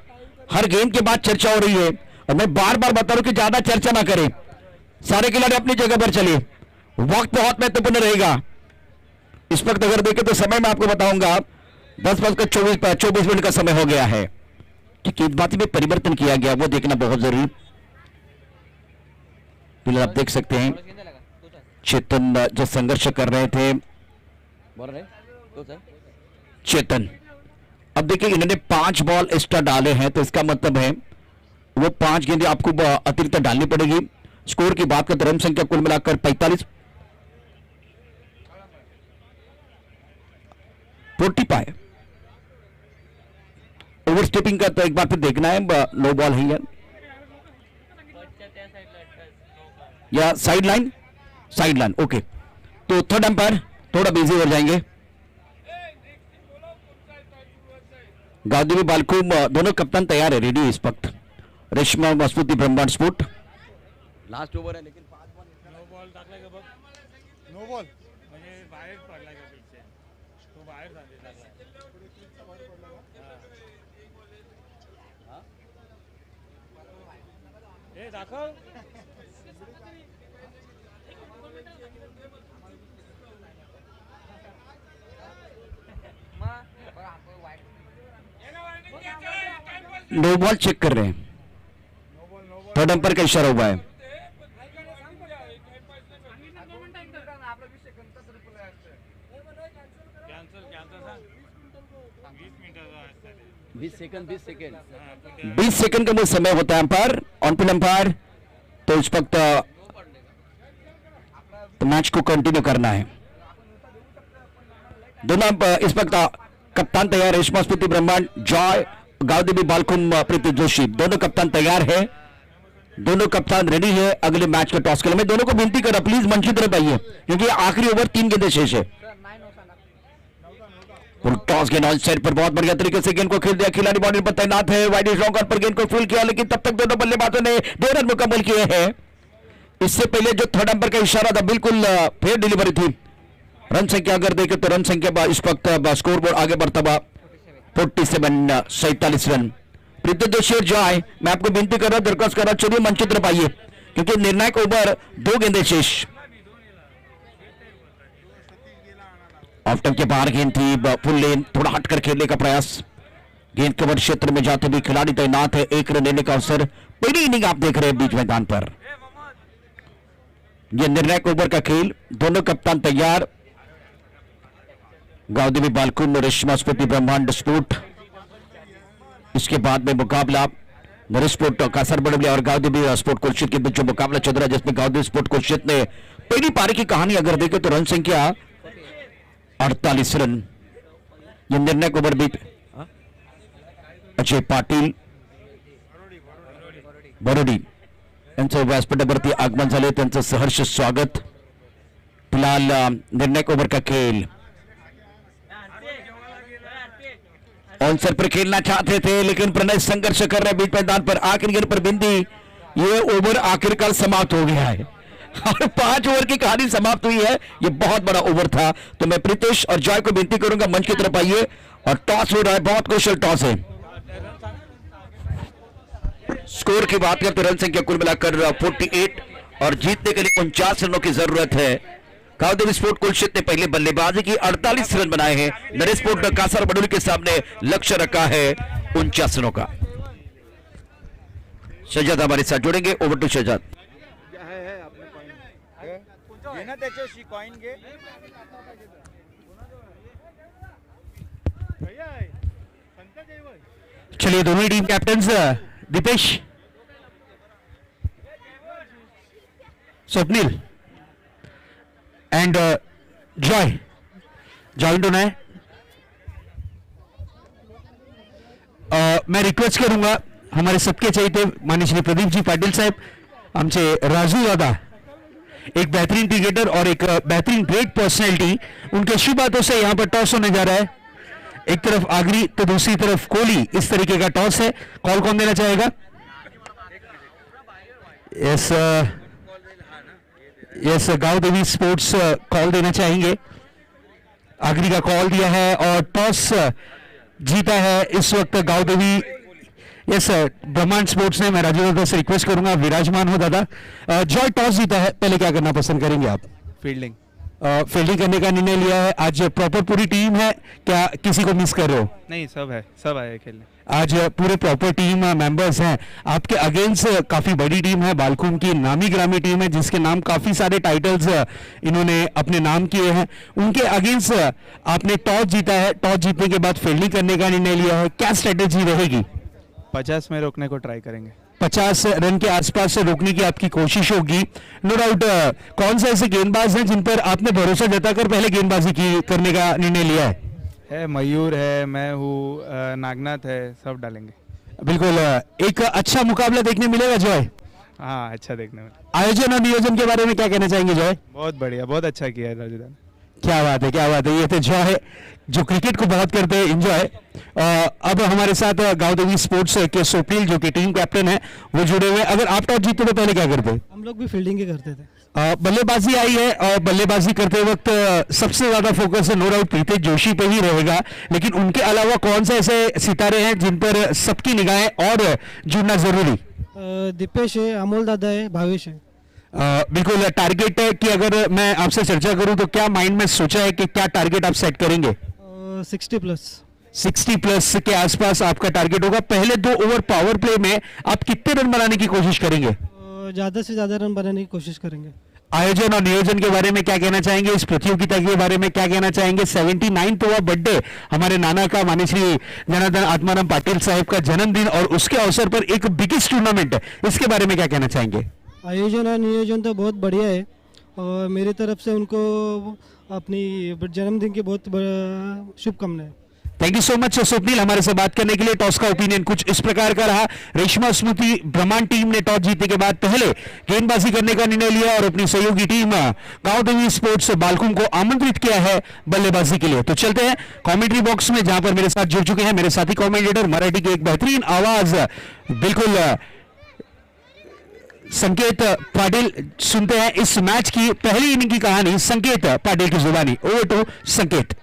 Speaker 1: हर गेंद के बाद चर्चा हो रही है। और मैं बार बार बता रहा हूं कि ज्यादा चर्चा ना करें, सारे खिलाड़ी अपनी जगह पर चले, वक्त बहुत महत्वपूर्ण रहेगा। इस वक्त अगर देखें तो समय मैं आपको बताऊंगा 10:24 मिनट का समय हो गया है कि गेंदबाजी में परिवर्तन किया गया, वो देखना बहुत जरूरी। फिलहाल आप देख सकते हैं चेतन जो संघर्ष कर रहे थे, चेतन अब देखिए इन्होंने 5 बॉल एक्स्ट्रा डाले हैं, तो इसका मतलब है वो 5 गेंदें आपको अतिरिक्त डालनी पड़ेगी। स्कोर की बात करते रन संख्या कुल मिलाकर 45 ओवर स्टेपिंग का तो एक बार फिर देखना है, नो बॉल है या साइड लाइन, ओके। तो थर्ड अंपायर थोड़ा बिजी हो जाएंगे। गांधी बालकुम दोनों कप्तान तैयार है, रेडी है इस वक्त। रेशमा मजबूती ब्रह्मांड स्पोर्ट
Speaker 2: लास्ट ओवर है, लेकिन 5 बॉल
Speaker 3: नो बॉल टाकला का बघ, नो बॉल म्हणजे बाहेर पडला का पिचचे, तो बाहेर टाकला हे दाखव।
Speaker 1: नो बॉल चेक कर रहे हैं, थर्ड अंपायर का इशारा हुआ है।
Speaker 2: बीस सेकंड
Speaker 1: 20 सेकंड का वो समय होता है अंपायर, ऑन पिन अंपायर। तो इस वक्त तो मैच को कंटिन्यू करना है। दोनों इस वक्त कप्तान तैयार, रेशमा स्फूर्ति ब्रह्मांड, जॉय गांवदेवी बालकुम प्रीति जोशी, दोनों कप्तान तैयार है, दोनों कप्तान रेडी है अगले मैच के टॉस के लिए। मैं दोनों को विनती कर रहा, प्लीज मंच की तरफ आइए, क्योंकि आखिरी ओवर 3 गेंदें शेष है। टॉस गेंद ऑन साइड पर बहुत बढ़िया तरीके से गेंद को खेल दिया, खिलाड़ी बाउंड्री पर तैनात है, वाइड लॉन्ग ऑन पर गेंद को फील्ड किया, लेकिन तब तक दोनों बल्लेबाजों ने 2 रन मुकम्मल किए हैं। इससे पहले जो थर्ड अंपायर का इशारा था बिल्कुल फेयर डिलीवरी थी। रन संख्या अगर देखें तो रन संख्या इस वक्त स्कोर बोर्ड आगे बढ़ता हुआ 47 रन। प्रीति जोशी और जॉय, मैं आपको विनती कर रहा हूं, दरख्वास्त कर रहा हूं, चलिए मंच की तरफ आइए, क्योंकि निर्णायक ओवर 2 गेंदें शेष। ऑफ स्टंप के बाहर गेंद थी, फुल लेन, थोड़ा हटकर खेलने का प्रयास, गेंद कवर क्षेत्र में जाते हुए खिलाड़ी तैनात है, 1 रन लेने का अवसर। पहली इनिंग आप देख रहे हैं बीच मैदान पर, यह निर्णायक ओवर का खेल, दोनों कप्तान तैयार, गांवदेवी बालकुम, रेशमा स्फूर्ति ब्रह्मांड स्पोर्ट। इसके बाद में मुकाबला नरेश स्पोर्ट कासर बड़बली और गांवदेवी स्पोर्ट कोलशित के बीच जो मुकाबला चल रहा है, जिसमें गांवदेवी स्पोर्ट कोलशित ने पहली पारी की कहानी अगर देखें तो रन संख्या 48 रन। ये निर्णायक ओवर बीच अजय पाटील बरोडी यांचं व्यासपीठावरती आगमन झाले, त्यांचं सहर्ष स्वागत। फिलहाल निर्णायक ओवर का खेल ऑनसर पर खेलना चाहते थे, लेकिन प्रणय संघर्ष कर रहे बीच मैदान पर, आखिरी गेंद पर बिंदी, ये ओवर आखिरकार समाप्त हो गया है और 5 ओवर की कहानी समाप्त हुई है। ये बहुत बड़ा ओवर था। तो मैं प्रीतेश और जॉय को विनती करूंगा मंच की तरफ आइए, और टॉस हो रहा है, बहुत कुशल टॉस है। स्कोर की बात करते रन संख्या कुल मिलाकर 48 और जीतने के लिए 49 रनों की जरूरत है। गावदेवी स्पोर्ट कुलशेत ने पहले बल्लेबाजी की 48 रन बनाए हैं। नरेश स्पोर्ट कासर बडोली के सामने लक्ष्य रखा है 49 रनों का। शहजाद हमारे साथ जुड़ेंगे। Over to Shahzad.
Speaker 4: चलिए दोनों ही team captains Deepesh, Swapnil and Joy joint होना है। मैं रिक्वेस्ट करूंगा हमारे सबके चहेते माननीय श्री प्रदीप जी पाटिल साहब, आमचे राजू दादा, एक बेहतरीन क्रिकेटर और एक बेहतरीन ग्रेट पर्सनैलिटी, उनके शुभ हाथों से यहां पर टॉस होने जा रहा है। एक तरफ आगरी तो दूसरी तरफ कोहली, इस तरीके का टॉस है। कॉल कौन देना चाहेगा? Yes yes, Gavdevi sports call देना चाहेंगे। आगरी का कॉल दिया है और टॉस जीता है इस वक्त गावदेवी। यस ब्रह्मांड स्पोर्ट्स ने। मैं राजू दादा से रिक्वेस्ट करूंगा विराजमान हो दादा। जॉय टॉस जीता है, पहले क्या करना पसंद करेंगे आप?
Speaker 3: फील्डिंग।
Speaker 4: फील्डिंग करने का निर्णय लिया है। आज प्रॉपर पूरी टीम है, क्या किसी को मिस कर रहे हो?
Speaker 3: नहीं, सब है, सब आए खेलने।
Speaker 4: आज पूरे प्रॉपर टीम मेंबर्स हैं। आपके अगेंस्ट काफी बड़ी टीम है, बालकुम की नामी ग्रामी टीम है जिसके नाम काफी सारे टाइटल्स इन्होंने अपने नाम किए हैं। उनके अगेंस्ट आपने टॉस जीता है। टॉस जीतने के बाद फील्डिंग करने का निर्णय लिया है, क्या स्ट्रेटेजी रहेगी?
Speaker 3: 50 में रोकने को ट्राई करेंगे।
Speaker 4: 50 रन के आसपास से रोकने की आपकी कोशिश होगी, नो डाउट। कौन से ऐसे गेंदबाज हैं जिन पर आपने भरोसा जताकर पहले गेंदबाजी करने का निर्णय लिया है?
Speaker 3: मयूर है, मैं हूँ, नागनाथ है, सब डालेंगे।
Speaker 4: बिल्कुल। एक अच्छा मुकाबला देखने मिलेगा जॉय?
Speaker 3: हाँ, अच्छा देखने में।
Speaker 4: आयोजन और नियोजन के बारे में क्या कहना चाहेंगे जॉय?
Speaker 3: बहुत बढ़िया, बहुत अच्छा किया है राजू दादा।
Speaker 4: क्या बात है, क्या बात है। ये थे जॉय जो क्रिकेट को बहुत करते हैं एंजॉय। अब हमारे साथ गावदेवी स्पोर्ट्स के स्वप्निल जो कि टीम कैप्टन है वो जुड़े हुए। अगर आप टॉस जीतते तो पहले क्या करते?
Speaker 5: हम लोग भी फील्डिंग ही करते थे।
Speaker 4: बल्लेबाजी आई है और बल्लेबाजी करते वक्त सबसे ज्यादा focus no doubt Pritesh Joshi पे ही रहेगा, लेकिन उनके अलावा कौन से ऐसे सितारे हैं जिन पर सबकी निगाहें और जुड़ना जरूरी?
Speaker 5: दीपेश है, अमोल दादा है, भावेश है।
Speaker 4: बिल्कुल। टारगेट की अगर मैं आपसे चर्चा करूं तो क्या माइंड में सोचा है कि क्या टारगेट आप सेट करेंगे? 60 प्लस के आसपास आपका टारगेट होगा। पहले 2 ओवर पावर प्ले में आप कितने रन बनाने की कोशिश करेंगे?
Speaker 5: ज़्यादा से ज़्यादा रन बनाने की कोशिश करेंगे।
Speaker 4: आयोजन और नियोजन के बारे में क्या कहना चाहेंगे? इस प्रतियोगिता के बारे में क्या कहना चाहेंगे? 79वां बर्थडे हमारे नाना का, माननीय श्री जनार्दन आत्माराम पाटिल साहब का जन्मदिन और उसके अवसर पर एक बिगेस्ट टूर्नामेंट, इसके बारे में क्या कहना चाहेंगे?
Speaker 5: आयोजन और नियोजन तो बहुत बढ़िया है और मेरी तरफ से उनको अपनी जन्मदिन की बहुत शुभकामनाएं।
Speaker 4: Thank you so much Swapnil हमारे से बात करने के लिए। टॉस का ओपिनियन कुछ इस प्रकार का रहा। रेशमा स्मृति ब्रह्मांड टीम ने टॉस जीतने के बाद पहले गेंदबाजी करने का निर्णय लिया और अपनी सहयोगी टीम गावदेवी स्पोर्ट्स बालकुम को आमंत्रित किया है बल्लेबाजी के लिए। तो चलते हैं कमेंट्री बॉक्स में जहां पर मेरे साथ जुड़ चुके हैं मेरे साथी कमेंटेटर, मराठी की एक बेहतरीन आवाज बिल्कुल संकेत पाटिल। सुनते हैं इस मैच की पहली इनिंग की कहानी संकेत पाटिल की जुबानी। ओवर टू संकेत।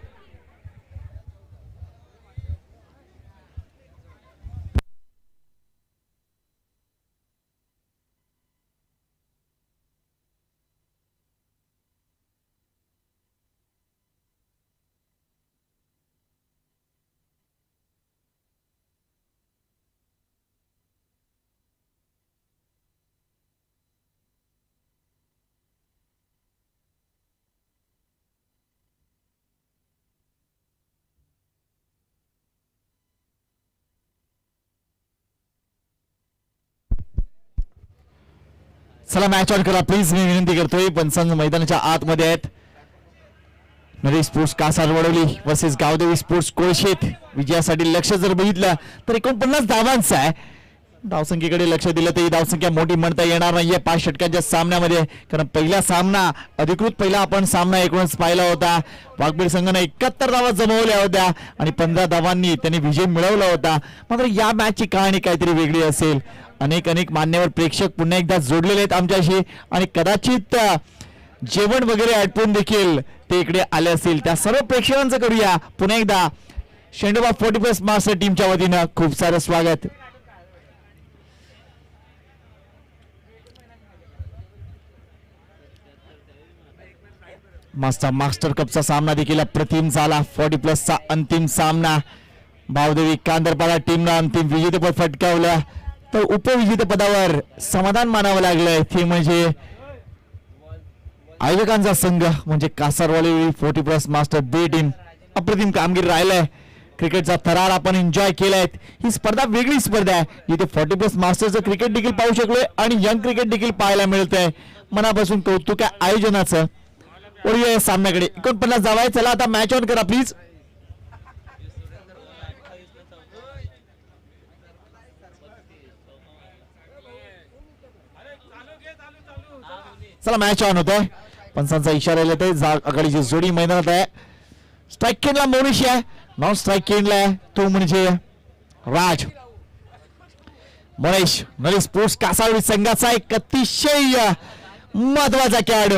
Speaker 6: चला मॅच ऑन करा प्लीज, मी विनंती करतोय. पंचांग मैदानाच्या आतमध्ये आहेत. Naresh sports Kasar Vadavali versus Gavdevi sports कोळशेत. विजयासाठी लक्ष जर बघितलं तर 49 धावांचं आहे. धावसंख्येकडे लक्ष दिलं तर ही धावसंख्या मोठी म्हणता येणार नाहीये 5 षटकांच्या सामन्यामध्ये, कारण पहिला सामना अधिकृत पहिला आपण सामना एकूणच पाहिला होता. वाघबीड संघाने 71 धावा जमवल्या होत्या आणि 15 धावांनी त्यांनी विजय मिळवला होता. मात्र या मॅचची कहाणी काहीतरी वेगळी असेल. अनेक मान्यवर प्रेक्षक पुन्हा एकदा जोडलेले आहेत आमच्याशी आणि कदाचित जेवण वगैरे आटपून देखील ते इकडे आले असतील. त्या सर्व प्रेक्षकांचं करूया पुन्हा एकदा शेंडोबा 40+ मास्टर टीमच्या वतीनं खूप सारं स्वागत. मास्टर कपचा सामना देखील अप्रतिम झाला. 40+ अंतिम सामना. भावदेवी कांदरपाडा टीमनं अंतिम विजेतेपद फटकावलं, तर उपविजेतेपदावर समाधान मानावं लागलंय ते म्हणजे आयोजकांचा संघ म्हणजे कासारवाडी 40+ मास्टर बी टीम. अप्रतिम कामगिरी राहिलंय. क्रिकेटचा थरार आपण एन्जॉय केलाय. ही स्पर्धा वेगळी स्पर्धा आहे जिथे 40+ मास्टरचं क्रिकेट देखील पाहू शकलोय आणि यंग क्रिकेट देखील पाहायला मिळतंय. मनापासून कौतुक आहे आयोजनाचं. वळूया या सामन्याकडे. 49 जावाय. चला आता मॅच ऑन करा प्लीज. चला मॅच ऑन होत आहे. पंचांचा इशारा येत आहे. आघाडीची जोडी मैदानात आहे. स्ट्राईक केनला मोनिश आहे. नॉन स्ट्राईक केनला तो म्हणजे राज. महेश नरी स्पोर्ट्स कासारवाडी संघाचा एक अतिशय महत्वाचा खेळाडू.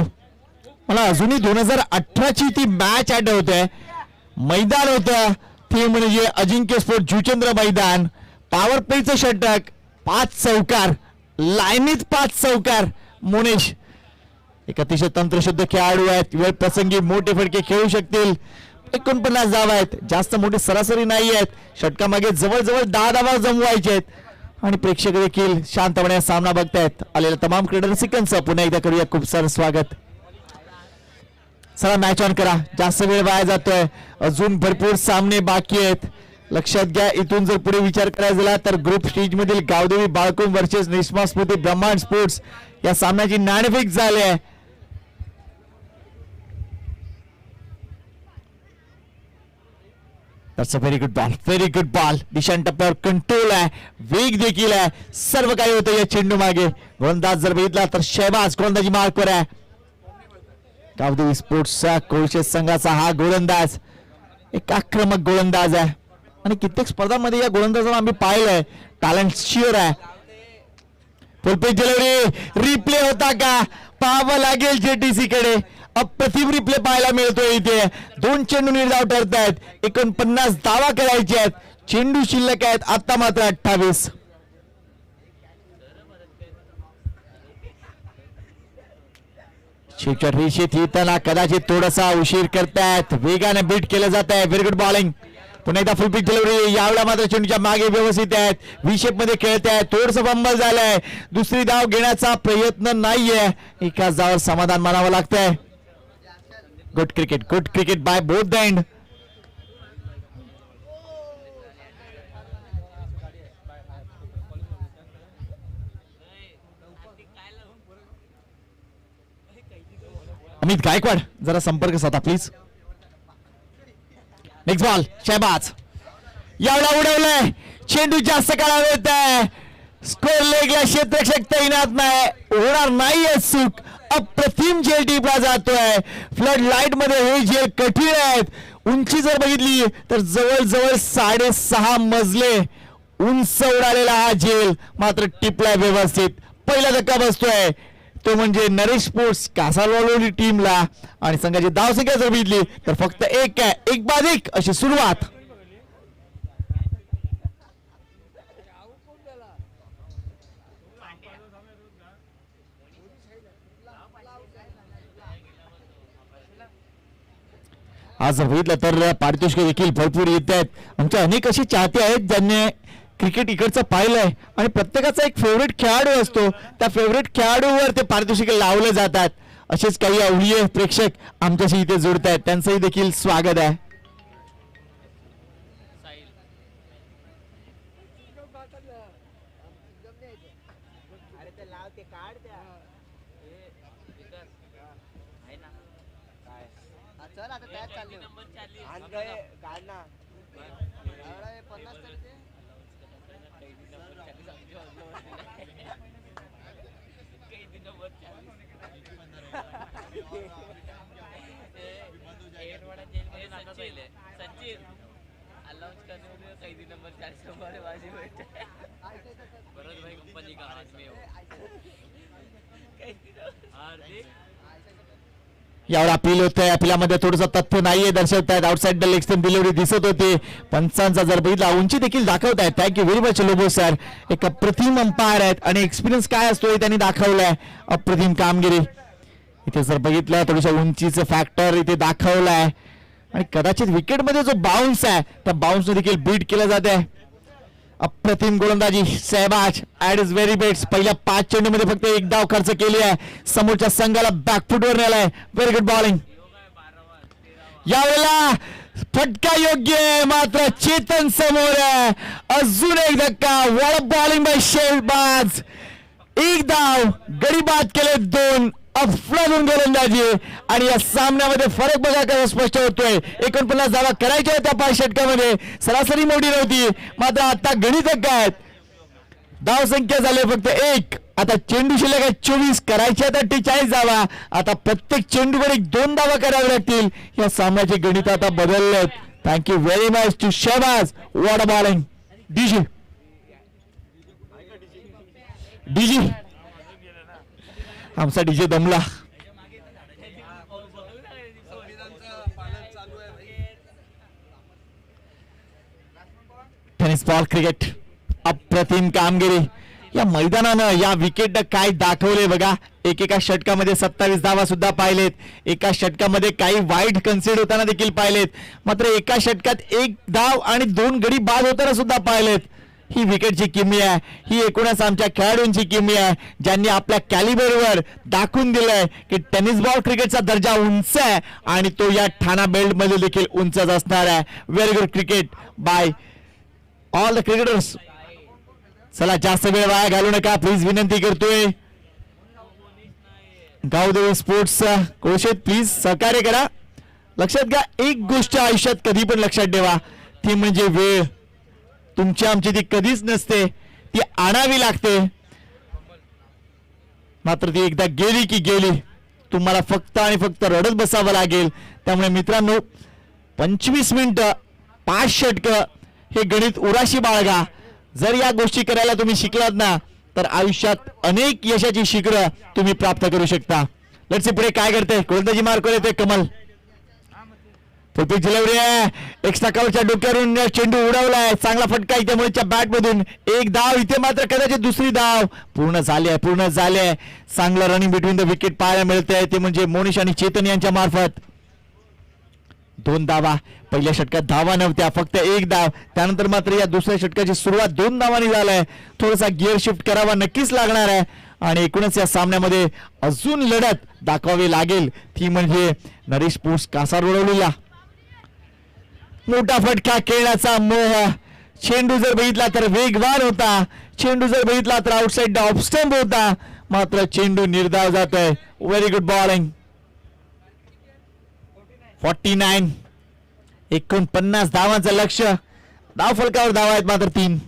Speaker 6: मला अजूनही 2018ची ती मॅच आठवते. मैदान होतं ते म्हणजे अजिंक्य स्पोर्ट जुचंद्र मैदान. पॉवर प्लेचं षटक, 5 चौकार, लाईनीत 5 चौकार. मोनेश एक अतिशय तंत्रशुद्ध खेळाडू आहेत. वेळ प्रसंगी मोठे फटके खेळू शकतील. 49 धावा आहेत. जास्त मोठी सरासरी नाही आहेत. षटकामागे जवळजवळ 10 धावा जमवायचे आहेत आणि प्रेक्षक देखील शांतपणे सामना बघतायत. आलेल्या तमाम क्रीडा रसिकांचं पुन्हा एकदा करूया खूप सारं स्वागत. चला मॅच ऑन करा. जास्त वेळ वाया जातोय. अजून भरपूर सामने बाकी आहेत. लक्षात घ्या, इथून जर पुढे विचार करायचा झाला तर ग्रुप स्टेज मधील गावदेवी बाळकुम वर्सेस रेश्मा स्मृती ब्रह्मांड स्पोर्ट्स या सामन्याची नाणेफेक झाली आहे. That's a very good ball. Very good ball. Dishant टप्प्यावर कंट्रोल आहे, वेग देखील आहे, सर्व काही होतं या चेंडू मागे. गोलंदाज जर बघितला तर शहबाज गोलंदाजी मार्कवर आहे. गावदेवी स्पोर्ट्सचा कोळशे संघाचा हा गोलंदाज एक आक्रमक गोलंदाज आहे आणि कित्येक स्पर्धांमध्ये या गोलंदाजाला आम्ही पाहिलंय. टॅलेंट शिअर आहे. फुलपेज डिलिव्हरी रिप्ले होता का पाहावं लागेल जेटीसी कडे. अप्रतिम रिप्ले पाहायला मिळतोय इथे. 2 चेंडू निर्धाव ठरत आहेत. 49 धावा करायचे आहेत. चेंडू शिल्लक आहेत आता मात्र 28. शेवटच्या रेषेत येताना कदाचित थोडासा उशीर करतायत. वेगाने बीट केलं जात आहे. Very good bowling. पुन्हा एकदा फुल पिच डिलिव्हरी. यावेळेला मात्र चेंडूच्या मागे व्यवस्थित आहेत. विशेप मध्ये खेळत आहेत. थोडंसं बंबल झालंय. दुसरी धाव घेण्याचा प्रयत्न नाहीये. एकाच धावावर समाधान मानावं लागतंय. Good cricket by both the end. Amit Gaikwad जरा संपर्क साधा प्लीज. Next ball Shahbaz. यावेळेला उडवलंय. चेंडू जास्त काळा येत आहे. स्कोर लेगला क्षेत्ररक्षक तैनात नाही. होणार नाहीये चूक. अप्रतिम झेल टिपला जातोय. फ्लड लाईट मध्ये हे झेल कठीण आहेत. उंची जर बघितली तर जवळजवळ 6.5 मजले उंच उडालेला हा झेल मात्र टिपलाय व्यवस्थित. पहिला धक्का बसतोय तो म्हणजे नरेश स्पोर्ट्स कासारवाडी टीमला आणि संघाची धावसंख्या जर बघितली तर फक्त 1 आहे. 1 बाद 1 अशी सुरुवात. आज बघितलं तर पारितोषिक देखील भरपूर येत आहेत. आमचे अनेक असे चाहते आहेत ज्यांनी क्रिकेट इकडचं पाहिलंय आणि प्रत्येकाचा एक फेवरेट खेळाडू असतो. त्या फेवरेट खेळाडूवर ते पारितोषिक लावले जातात. असेच काही अवलिये प्रेक्षक आमच्याशी इथे जोडत आहेत. त्यांचंही देखील स्वागत आहे.
Speaker 2: चल आता त्यात चालले आण गए काढ ना. एवढा 50 तरी दे. सचिन अलाउंस करने में कैदी नंबर 40 हमारे बाजी बैठे. भरत भाई कंपनी का हाथ में हो. हार्दिक
Speaker 6: यावेळी अपील होतंय. अपिलामध्ये थोडंसं तथ्य नाहीये दर्शवत आहेत. Outside the leg stump delivery दिसत होती. पंचांचा जर बघितला उंची देखील दाखवत आहेत. Thank you very much Lobo sir. एक अप्रतिम अंपायर आहेत आणि एक्सपिरियन्स काय असतो हे त्यांनी दाखवलाय. अप्रतिम कामगिरी. इथे जर बघितलं थोडीशा उंचीचं फॅक्टर इथे दाखवलाय आणि कदाचित विकेटमध्ये जो बाउन्स आहे त्या बाउन्स देखील बीट केला जात आहे. अप्रतिम गोलंदाजी Shahbaz at ease very best. पहिल्या 5 चेंडूमध्ये फक्त 1 धाव खर्च केली आहे. समोरच्या संघाला बॅकफुटवर नेलाय. Very good bowling. यावेळेला फटका योग्य आहे मात्र चेतन समोर आहे. अजून एक धक्का. What bowling by Shahbaz. 1 धाव गडी बाद केले 2. अफलातून गोलंदाजी आणि या सामन्यामध्ये फरक बघा कसा स्पष्ट होतोय. 49 धावा करायच्या होत्या 5 षटकामध्ये. सरासरी मोठी नव्हती मात्र आता गणित आहेत. धाव संख्या झाले फक्त 1. आता चेंडू शिल्लक आहे 24. करायच्या आता 43 धावा. आता प्रत्येक चेंडूवर 2 धावा कराव्या लागतील. या सामन्याचे गणित आता बदललेत. Thank you very much to Shahbaz. What bowling. DG आमचा डीजे दमला. Tennis ball cricket. अप्रतिम कामगिरी या मैदानानं या विकेट काय दाखवले बघा. एकेका षटकामध्ये 27 धावा सुद्धा पाहिलेत. एका षटकामध्ये काही वाईट कन्सिड होताना देखील पाहिलेत. मात्र एका षटकात 1 धाव आणि 2 गडी बाद होताना सुद्धा पाहिलेत. ही विकेटची किमी आहे. ही एकूणच आमच्या खेळाडूंची किमी आहे ज्यांनी आपल्या कॅलिबरवर दाखवून दिलंय की टेनिस बॉल क्रिकेटचा दर्जा उंच आहे आणि तो या ठाणा बेल्ट मध्ये देखील उंचच असणार आहे. Very good cricket bye all the cricketers. चला जास्त वेळ वाया घालू नका प्लीज विनंती करतोय. गावदेवी स्पोर्ट्स कोळशेत प्लीज सहकार्य करा. लक्षात घ्या एक गोष्ट आयुष्यात कधी पण लक्षात ठेवा ती म्हणजे वेळ. तुमची आमची ती कधीच नसते. ती आणावी लागते मात्र ती एकदा गेली की गेली. तुम्हाला फक्त आणि फक्त रडत बसावं लागेल. त्यामुळे मित्रांनो 25 मिनिटं 5 षटकं हे गणित उराशी बाळगा. जर या गोष्टी करायला तुम्ही शिकलात ना तर आयुष्यात अनेक यशाची शिखरं तुम्ही प्राप्त करू शकता. लेट्स सी पुढे काय करते. गोलंदाजी मार्कवर येते कमल. एक्स्ट्रा कव्हरच्या डोक्यावरून चेंडू उडवलाय. चांगला फटका इथे मुळीच्या बॅट मधून. 1 धाव इथे मात्र कदाचित दुसरी धाव पूर्ण झाली. चांगलं रनिंग बिटवीन द विकेट पाहायला मिळतंय ते म्हणजे मोनिश आणि चेतन यांच्या मार्फत. 2 धावा. पहिल्या षटकात धावा नव्हत्या फक्त 1 धाव. त्यानंतर मात्र या दुसऱ्या षटकाची सुरुवात 2 धावांनी झालाय. थोडासा गिअर शिफ्ट करावा नक्कीच लागणार आहे आणि एकूणच या सामन्यामध्ये अजून लढत दाखवावी लागेल ती म्हणजे नरेश स्पोर्ट्स कासारवडवलीला. मोठा फटका खेळण्याचा मोह. चेंडू जर बघितला तर वेगवान होता. चेंडू जर बघितला तर आउटसाइड ऑफ स्टंप होता मात्र चेंडू निर्धाव जातोय. Very good bowling. 49. 49 धावांचं लक्ष्य. धाव फलकावर धावा आहेत मात्र 3.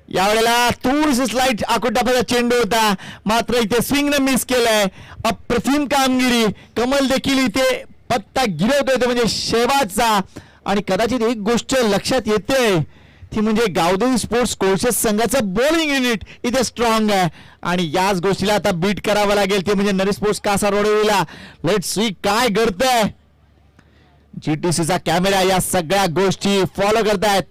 Speaker 6: यावेळेला थोडीशी स्लाइड आकुटापाचा चेंडू होता मात्र इथे स्विंगने मिस केलाय. अप्रतिम कामगिरी. कमल देखील इथे पत्ता गिरवतोय तो म्हणजे शहबाजचा. आणि कदाचित एक गोष्ट लक्षात येते ती म्हणजे गावदेवी स्पोर्ट्स कोळशेत संघाचं बॉलिंग युनिट इथे स्ट्रॉंग आहे आणि याच गोष्टीला आता बीट करावं लागेल ते म्हणजे नरेश स्पोर्ट्स कासारवडवलीला. लेट्स सी काय घडतंय. जीटीसीचा कॅमेरा या सगळ्या गोष्टी फॉलो करतायत.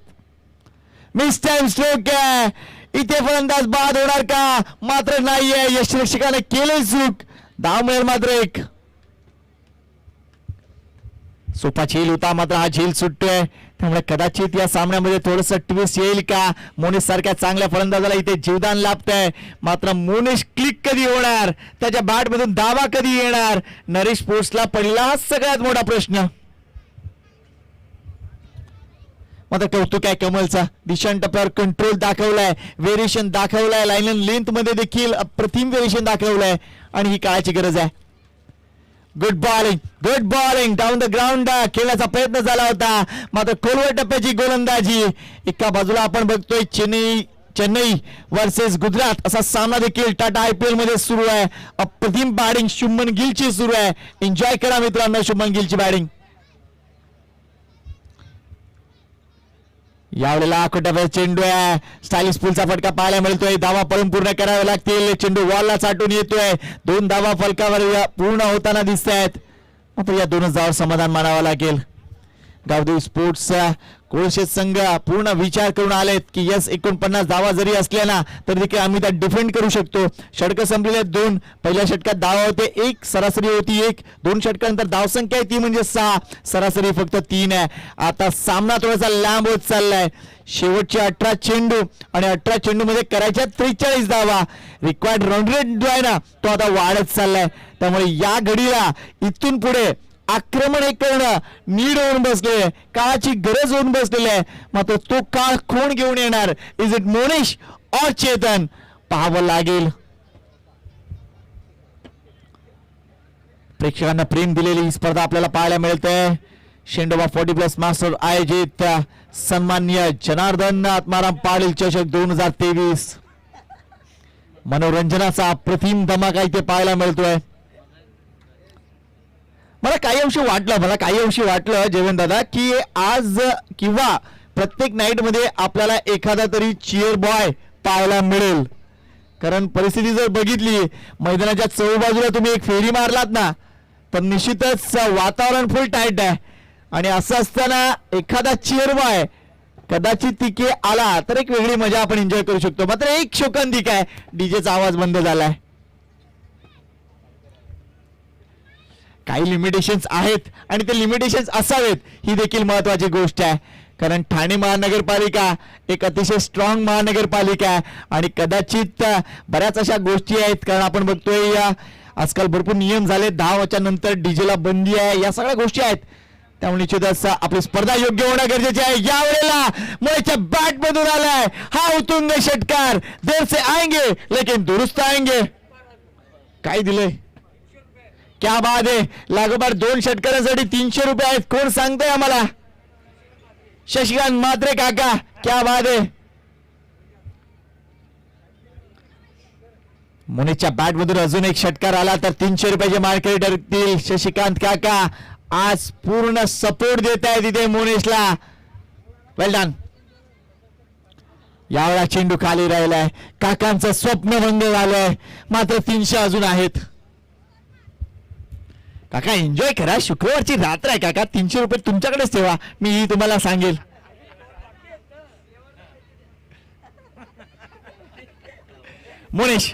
Speaker 6: मिस टाइम स्ट्रोक आहे. इथे फलंदाज बाद होणार का मात्र नाहीये. यष्टिरक्षकाने केले चूक. धाव मिळेल मात्र 1. सोपा झेल होता मात्र हा झेल सुटतोय त्यामुळे कदाचित या सामन्यामध्ये थोडस ट्विस्ट येईल का. मोनिश सारख्या चांगल्या फलंदाजाला इथे जीवदान लाभतंय मात्र मोनिश क्लिक कधी होणार. त्याच्या बॅट मधून धावा कधी येणार. नरेश स्पोर्ट्सला पडला हा सगळ्यात मोठा प्रश्न. मात्र कौतुक आहे कमलचा. दिशांत टप्प्यावर कंट्रोल दाखवलाय. व्हेरिएशन दाखवलाय. लाईन अँड लेंथ मध्ये देखील अप्रतिम व्हेरिएशन दाखवलंय आणि ही काळाची गरज आहे. Good bowling down the ground खेळण्याचा प्रयत्न झाला होता मात्र खोलवर टप्प्याची गोलंदाजी. एका बाजूला आपण बघतोय चेन्नई वर्सेस गुजरात असा सामना देखील टाटा IPL मध्ये सुरू आहे. अप्रतिम बॅटिंग शुभमन गिलची सुरू आहे. एन्जॉय करा मित्रांनो शुभमन गिलची बॅटिंग. यावेळेला आकुटाचा चेंडू आहे. स्टायलिश पुलचा फटका पाहायला मिळतोय. धावा पळून पूर्ण करावे लागतील. चेंडू वॉलला चाटून येतोय. 2 धावा फलकावर पूर्ण होताना दिसत आहेत मात्र या 2 धावांवर समाधान मानावं लागेल. गावदेवी स्पोर्ट्स कोळशेत संघ पूर्ण विचार करून आलेत की यस 49 धावा जरी असल्या ना तरी देखील आम्ही त्या डिफेंड करू शकतो. षटक संपलेले 2, पहिल्या षटकात धावा होते 1, सरासरी होती 1, 2 षटकानंतर धावसंख्या आहे ती म्हणजे 6, सरासरी फक्त 3 आहे. आता सामना थोडासा लांब होत चाललाय. शेवटचे 18 चेंडू आणि 18 चेंडू मध्ये करायच्या 43 धावा. रिक्वायर्ड रन रेट जो आहे ना तो आता वाढत चाललाय. त्यामुळे या घडीला इथून पुढे आक्रमण हे करणं नीड होऊन बसले, काळाची गरज होऊन बसलेली आहे. मात्र तो काळ कोण घेऊन येणार? इज इट मोनिश और चेतन? पाहावं लागेल. प्रेक्षकांना प्रेम दिलेली ही स्पर्धा आपल्याला पाहायला मिळते. शेंडोबा 40+ मास्टर आयोजित सन्माननीय जनार्दन आत्माराम पाटील चषक 2023 मनोरंजनाचा अप्रतिम धमाका इथे पाहायला मिळतोय. मला काही अंशी वाटलं जेवण दादा की आज किंवा प्रत्येक नाईट मध्ये आपल्याला एखादा तरी चिअर बॉय पाहायला मिळेल. कारण परिस्थिती जर बघितली मैदानाच्या चहूबाजूला तुम्ही एक फेरी मारलात ना तर निश्चितच वातावरण फुल टाईट आहे. आणि असं असताना एखादा चिअर बॉय कदाचित तिथे आला तर एक वेगळी मजा आपण एन्जॉय करू शकतो. मात्र एक शोकांतिक आहे, डीजेचा आवाज बंद झालाय. काही लिमिटेशन्स आहेत आणि ते लिमिटेशन्स असावेत ही देखील महत्वाची गोष्ट आहे. कारण ठाणे महानगरपालिका एक अतिशय स्ट्रॉंग महानगरपालिका आहे आणि कदाचित बऱ्याच अशा गोष्टी आहेत. कारण आपण बघतोय आजकाल भरपूर नियम झाले, 10 नंतर डीजेला बंदी आहे, या सगळ्या गोष्टी आहेत. त्यामुळे निश्चितच आपली स्पर्धा योग्य होणं गरजेचे आहे. यावेळेला मुळेच्या बॅट मधून आलाय हा उतुंग षटकार. देर से आएंगे लेकिन दुरुस्त आएंगे. काय दिलंय? क्या बात आहे. लागोपाठ 2 षटकारांसाठी 300 रुपये आहेत. कोण सांगतंय आम्हाला? शशिकांत म्हात्रे काका, क्या बात आहे. मुनीच्या बॅट मधून अजून एक षटकार आला तर 300 रुपयाचे मार्केट ठरतील. शशिकांत काका आज पूर्ण सपोर्ट देत आहे तिथे मुनीशला. Well done. यावेळा चेंडू खाली राहिलाय. काकांचं स्वप्नभंग झालंय. मात्र 300 अजून आहेत. काका एन्जॉय करा, शुक्रवारची रात्र आहे काका. 300 रुपये तुमच्याकडेच ठेवा, मी तुम्हाला सांगेल. मोनेश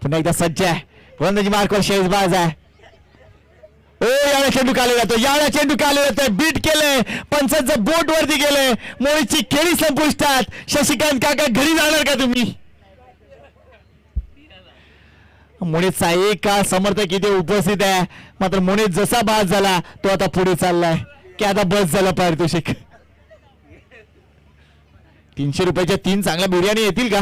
Speaker 6: पुन्हा एकदा सज्ज आहे. गोलंदाजी मार्कवर शेजबाज आहे. ओ यावेळा चेंडू खाली जातोय. बीट केलंय, पंचांचं बोट वरती गेलंय. मोनेशची खेळी संपुष्टात. शशिकांत काका घरी जाणार का तुम्ही? मोनेशचा एक समर्थक इथे उपस्थित आहे. मात्र मोनेश जसा बाद झाला तो आता पुढे चाललाय की आता बस झाला पारितोषिक. 300 रुपयाच्या 3 चांगल्या बिर्याणी येतील का?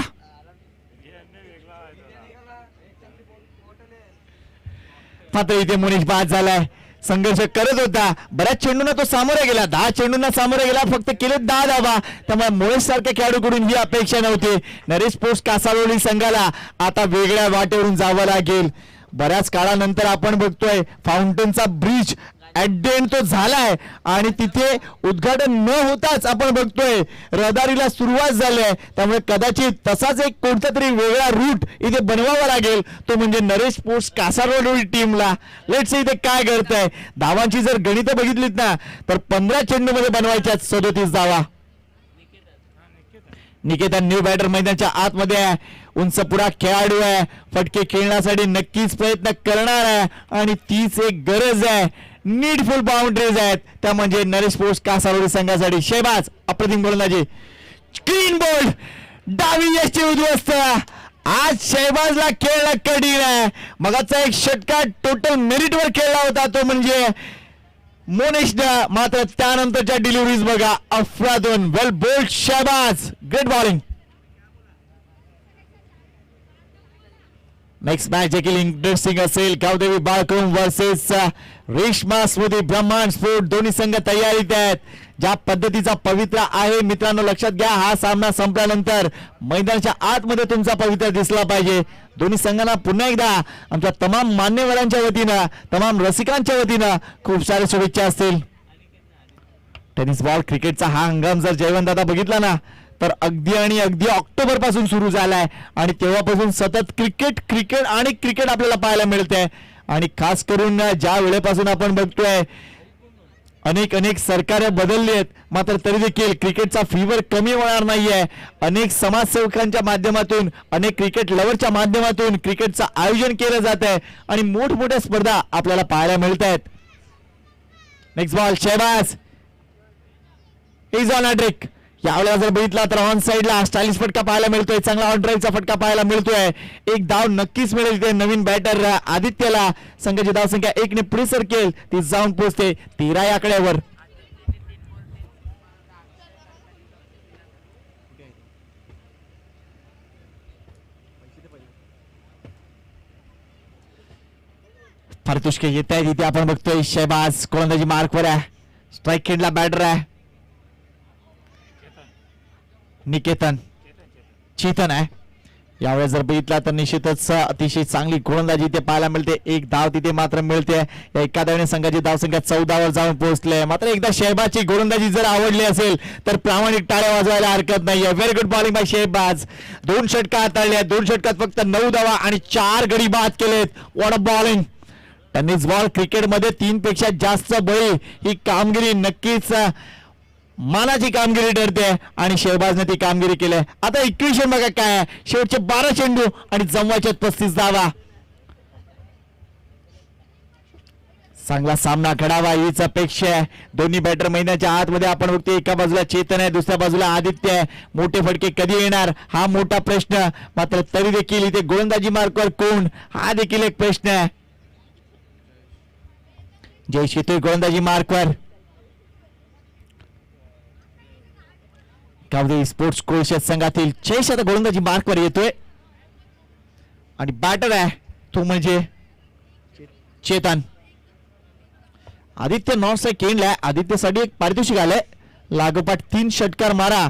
Speaker 6: मात्र इथे मोनेश बाद झालाय. संघर्ष करत होता, बऱ्याच चेंडूंना तो सामोरे गेला. 10 चेंडूंना सामोरे गेला, फक्त केले 10 धावा. त्यामुळे मोनेश सारख्या खेळाडूकडून ही अपेक्षा नव्हती. नरेश स्पोर्ट्स कासारवली संघाला आता वेगळ्या वाटेवरून जावं लागेल. बऱ्याच काळानंतर आपण बघतोय फाउंटनचा ब्रिज ऍट एंड तो झालाय आणि तिथे उद्घाटन न होताच आपण बघतोय रहदारीला सुरुवात झाली आहे. त्यामुळे कदाचित तसाच एक कोणता तरी वेगळा रूट इथे बनवावा लागेल, तो म्हणजे नरेश स्पोर्ट्स कासारवडोली टीमला. लेट्स सी इथे काय करताय. धावांची जर गणितं बघितलीत ना तर 15 चेंडू मध्ये बनवायच्या 37 धावा. निकेतन न्यू बॅटर मैदानाच्या आतमध्ये आहे. उंच पुरा खेळाडू आहे, फटके खेळण्यासाठी नक्कीच प्रयत्न करणार आहे आणि तीच एक गरज आहे. नीडफुल बाउंड्रीज आहेत त्या म्हणजे नरेश स्पोर्ट्स कासारवली संघासाठी. शेहबाज अप्रतिम गोलंदाजी, क्लीन बोल्ड, डावी यष्टी उद्ध्वस्त. आज शेहबाजला खेळला कठीण आहे. मगाचा एक षटकार टोटल मेरिटवर खेळला होता तो म्हणजे मोनेशनं. मात्र त्यानंतरच्या डिलिव्हरीज बघा अफरातून. Well bowled Shahbaz, great bowling. Next match देखील इंटरेस्टिंग असेल. Gavdevi Balkum versus Reshma Smriti Brahmand sport. दोन्ही संघ तयारीत आहेत. ज्या पद्धतीचा पवित्रा आहे मित्रांनो लक्षात घ्या, हा सामना संपल्यानंतर मैदानाच्या आतमध्ये तुमचा पवित्रा दिसला पाहिजे. दोन्ही संघांना पुन्हा एकदा आमच्या तमाम मान्यवरांच्या वतीनं, तमाम रसिकांच्या वतीनं खूप सारे शुभेच्छा असतील. टेनिस बॉल क्रिकेटचा हा हंगाम जर जयवंतदादा बघितला ना तर अगदी ऑक्टोबर पासून सुरू झालाय आणि तेव्हापासून सतत क्रिकेट आपल्याला पाहायला मिळते. आणि खास करून ज्या वेळेपासून आपण बघतोय अनेक अनेक सरकारे बदलली आहेत, मात्र तरी देखील क्रिकेटचा फीवर कमी होणार नाहीये. अनेक समाजसेवकांच्या माध्यमातून, अनेक क्रिकेट लव्हरच्या माध्यमातून क्रिकेटचं आयोजन केलं जात आहे आणि मोठमोठ्या स्पर्धा आपल्याला पाहायला मिळत आहेत. Next ball Shahbaz is on a trick. यावेळेला जर बघितला तर ऑन साइडला स्टायलिश फटका पाहायला मिळतोय, चांगला ऑन ड्राईव्हचा फटका पाहायला मिळतोय. एक धाव नक्कीच मिळेल ते नवीन बॅटर आदित्यला. संघाची धावसंख्या 1 ने पुढे सरकेल, ती जाऊन पोहोचते 13 या आकड्यावर. पारितोषिके येत आहेत इथे आपण बघतोय. शहबाज गोलंदाजी मार्कवर आहे, स्ट्राईक खेळला बॅटर आहे निकेतन चेतन आहे. यावेळेस जर बघितला तर निश्चितच अतिशय चांगली गोलंदाजी इथे पाहायला मिळते. एक धाव तिथे मात्र मिळते. या एका धावने संघाची धावसंख्या 14 वर जाऊन पोहोचले. मात्र एकदा शहबाजची गोलंदाजी जर आवडली असेल तर प्रामाणिक टाळ्या वाजवायला हरकत नाहीये. Very good bowling by Shahbaz. 2 षटका हाताळल्या, 2 षटकात फक्त 9 धावा आणि 4 गडी बाद केलेत. What a bowling. Tennis ball क्रिकेटमध्ये 3 पेक्षा जास्त बळी ही कामगिरी नक्कीच मानाची कामगिरी ठरते आणि शहबाजने ती कामगिरी केली. आता इक्वेशन बघा काय, शेवटचे 12 चेंडू आणि जमवायचे 35 धावा. चांगला सामना घडावा हीच अपेक्षा आहे. दोन्ही बॅटर मैदानाच्या आतमध्ये आपण बघतोय. एका बाजूला चेतन आहे, दुसऱ्या बाजूला आदित्य आहे. मोठे फटके कधी येणार हा मोठा प्रश्न. मात्र तरी देखील इथे गोलंदाजी मार्कवर कोण हा देखील एक प्रश्न आहे. जयेश येतोय गोलंदाजी मार्कवर. गावदेवी स्पोर्ट्स कोळशेत संघातील जयेश आता गोलंदाजी मार्कवर येतोय आणि बॅटर आहे तो म्हणजे चेतन. आदित्य नॉन स्ट्राईक खेळलाय. आदित्यसाठी एक पारितोषिक आलंय, लागोपाठ 3 षटकार मारा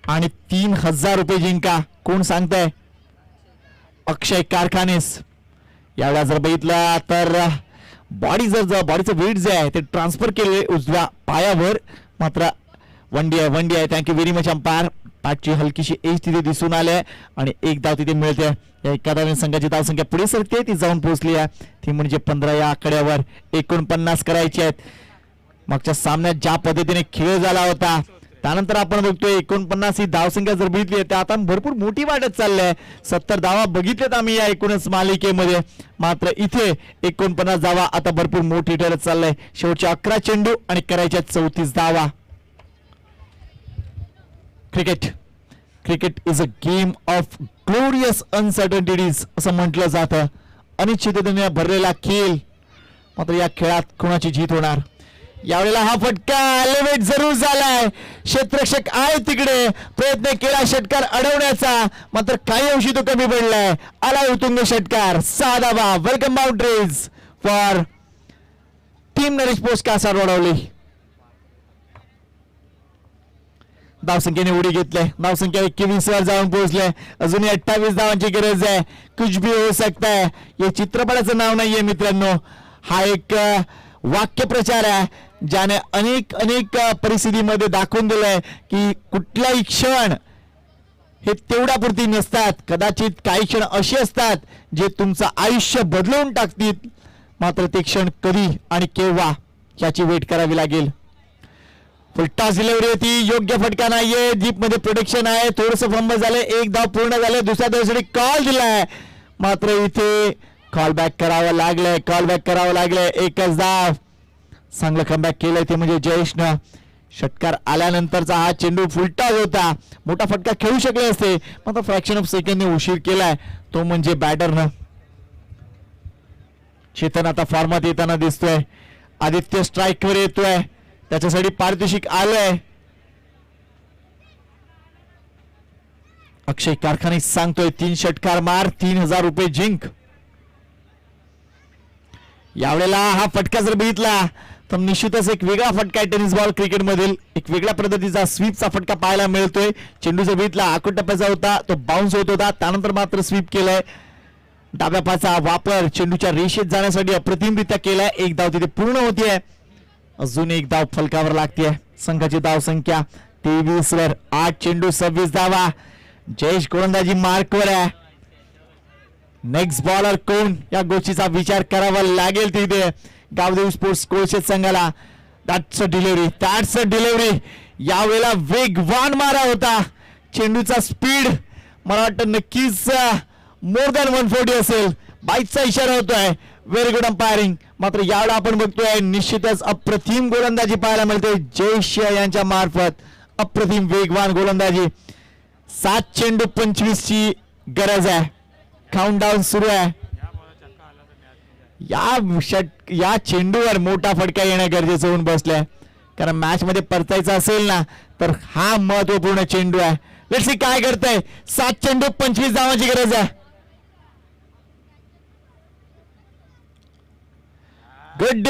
Speaker 6: आणि 3000 रुपये जिंका. कोण सांगताय? अक्षय कारखानेस. यावेळेला जर बघितला तर बॉडीचं वेट जे आहे ते ट्रान्सफर केले उजव्या पायावर. मात्र वन डी आहे. Thank you very much umpire. पाठची हलकीशी एज तिथे दिसून आले आणि एक धाव तिथे मिळते. या एका धावने संघाची धावसंख्या पुढे सरते, ती जाऊन पोहोचली आहे. ती म्हणजे 15 या आकड्यावर. 49 करायचे आहेत. मागच्या सामन्यात ज्या पद्धतीने खेळ झाला होता त्यानंतर आपण बघतोय 49 ही धावसंख्या जर बघितली तर आता भरपूर मोठी वाटत चाललंय. 70 धावा बघितल्यात आम्ही या 19 मालिकेमध्ये, मात्र इथे 49 धावा आता भरपूर मोठी ठरत चाललंय. शेवटचे 11 चेंडू आणि करायच्या 34 धावा. Cricket is a game of glorious uncertainties असं म्हटलं जातं. अनिश्चिततेने भरलेला खेळ. मात्र या खेळात कोणाची जीत होणार? यावेळेला हा फटका एलिव्हेट जरूर झालाय. क्षेत्ररक्षक आहे तिकडे, प्रयत्न केला षटकार अडवण्याचा, मात्र काही अंशी तो कमी पडलाय. आला उतुंग षटकार. 6 धावा. Welcome boundaries for team Naresh sports Kasar Vadavali. धावसंख्येने उडी घेतले. धावसंख्या 21 वर जाऊन पोहोचले. अजूनही 28 धावांची गरज आहे. कुछ भी हो सकता है. हे चित्रपटाचं नाव नाहीये मित्रांनो, हा एक वाक्यप्रचार आहे ज्याने अनेक परिस्थितीमध्ये दाखवून दिलंय की कुठलाही क्षण हे तेवढ्यापुरती नसतात. कदाचित काही क्षण असे असतात जे तुमचं आयुष्य बदलवून टाकतील. मात्र ते क्षण कधी आणि केव्हा याची वेट करावी लागेल. फुलटॉस डिलिव्हरी होती. योग्य फटका नाहीये. डीप मध्ये प्रोटेक्शन आहे. थोडस फंबल झाले. एक धाव पूर्ण झाले. दुसऱ्या धावसाठी कॉल दिलाय. मात्र इथे कॉल बॅक करावं लागलंय. एकच धाव. चांगलं कमबॅक केलंय ते म्हणजे जयेशनं. षटकार आल्यानंतरचा हा चेंडू फुलटॉस होता. मोठा फटका खेळू शकले असते, मात्र फ्रॅक्शन ऑफ सेकंडने उशीर केलाय तो म्हणजे बॅटरनं. चेतन आता फॉर्मात येताना दिसतोय. आदित्य स्ट्राईकवर येतोय, त्याच्यासाठी पारितोषिक आलंय. अक्षय कारखाने सांगतोय 3 षटकार मार, 3000 रुपये जिंक. यावेळेला हा फटका जर बघितला तर निश्चितच एक वेगळा फटका आहे टेनिस बॉल क्रिकेट मधील. एक वेगळ्या पद्धतीचा स्वीपचा फटका पाहायला मिळतोय. चेंडू जर बघितला आखूड टप्प्याचा होता, तो बाउन्स होत होता, त्यानंतर मात्र स्वीप केलाय. डाव्या पायाचा वापर चेंडूच्या रेषेत जाण्यासाठी अप्रतिमरित्या केलाय. एक धाव तिथे पूर्ण होतीये. अजून एक धाव फलकावर लागतीये. संघाची धाव संख्या 23 वर. 8 चेंडू 26 धावा. जयेश गोलंदाजी मार्कवर आहे. नेक्स्ट बॉलर कोण या गोष्टीचा विचार करावा लागेल तिथे गावदेवी स्पोर्ट्स कोळशेत संघाला. दॅट्स अ डिलिव्हरी यावेळेला वेगवान मारा होता. चेंडूचा स्पीड मला वाटतं नक्कीच मोर दॅन 140 असेल. बाईकचा इशारा होतोय. Very good umpiring. मात्र यावेळेला आपण बघतोय निश्चितच अप्रतिम गोलंदाजी पाहायला मिळते जय शिया यांच्या मार्फत. अप्रतिम वेगवान गोलंदाजी. 7 चेंडू 25 ची गरज आहे. काउंटडाऊन सुरू आहे. या चेंडूवर मोठा फटका येणं गरजेचं होऊन बसलंय, कारण मॅच मध्ये परतायचं असेल ना तर हा महत्वपूर्ण चेंडू आहे. लेट्स सी काय करताय. 7 चेंडू 25 धावांची गरज आहे. Good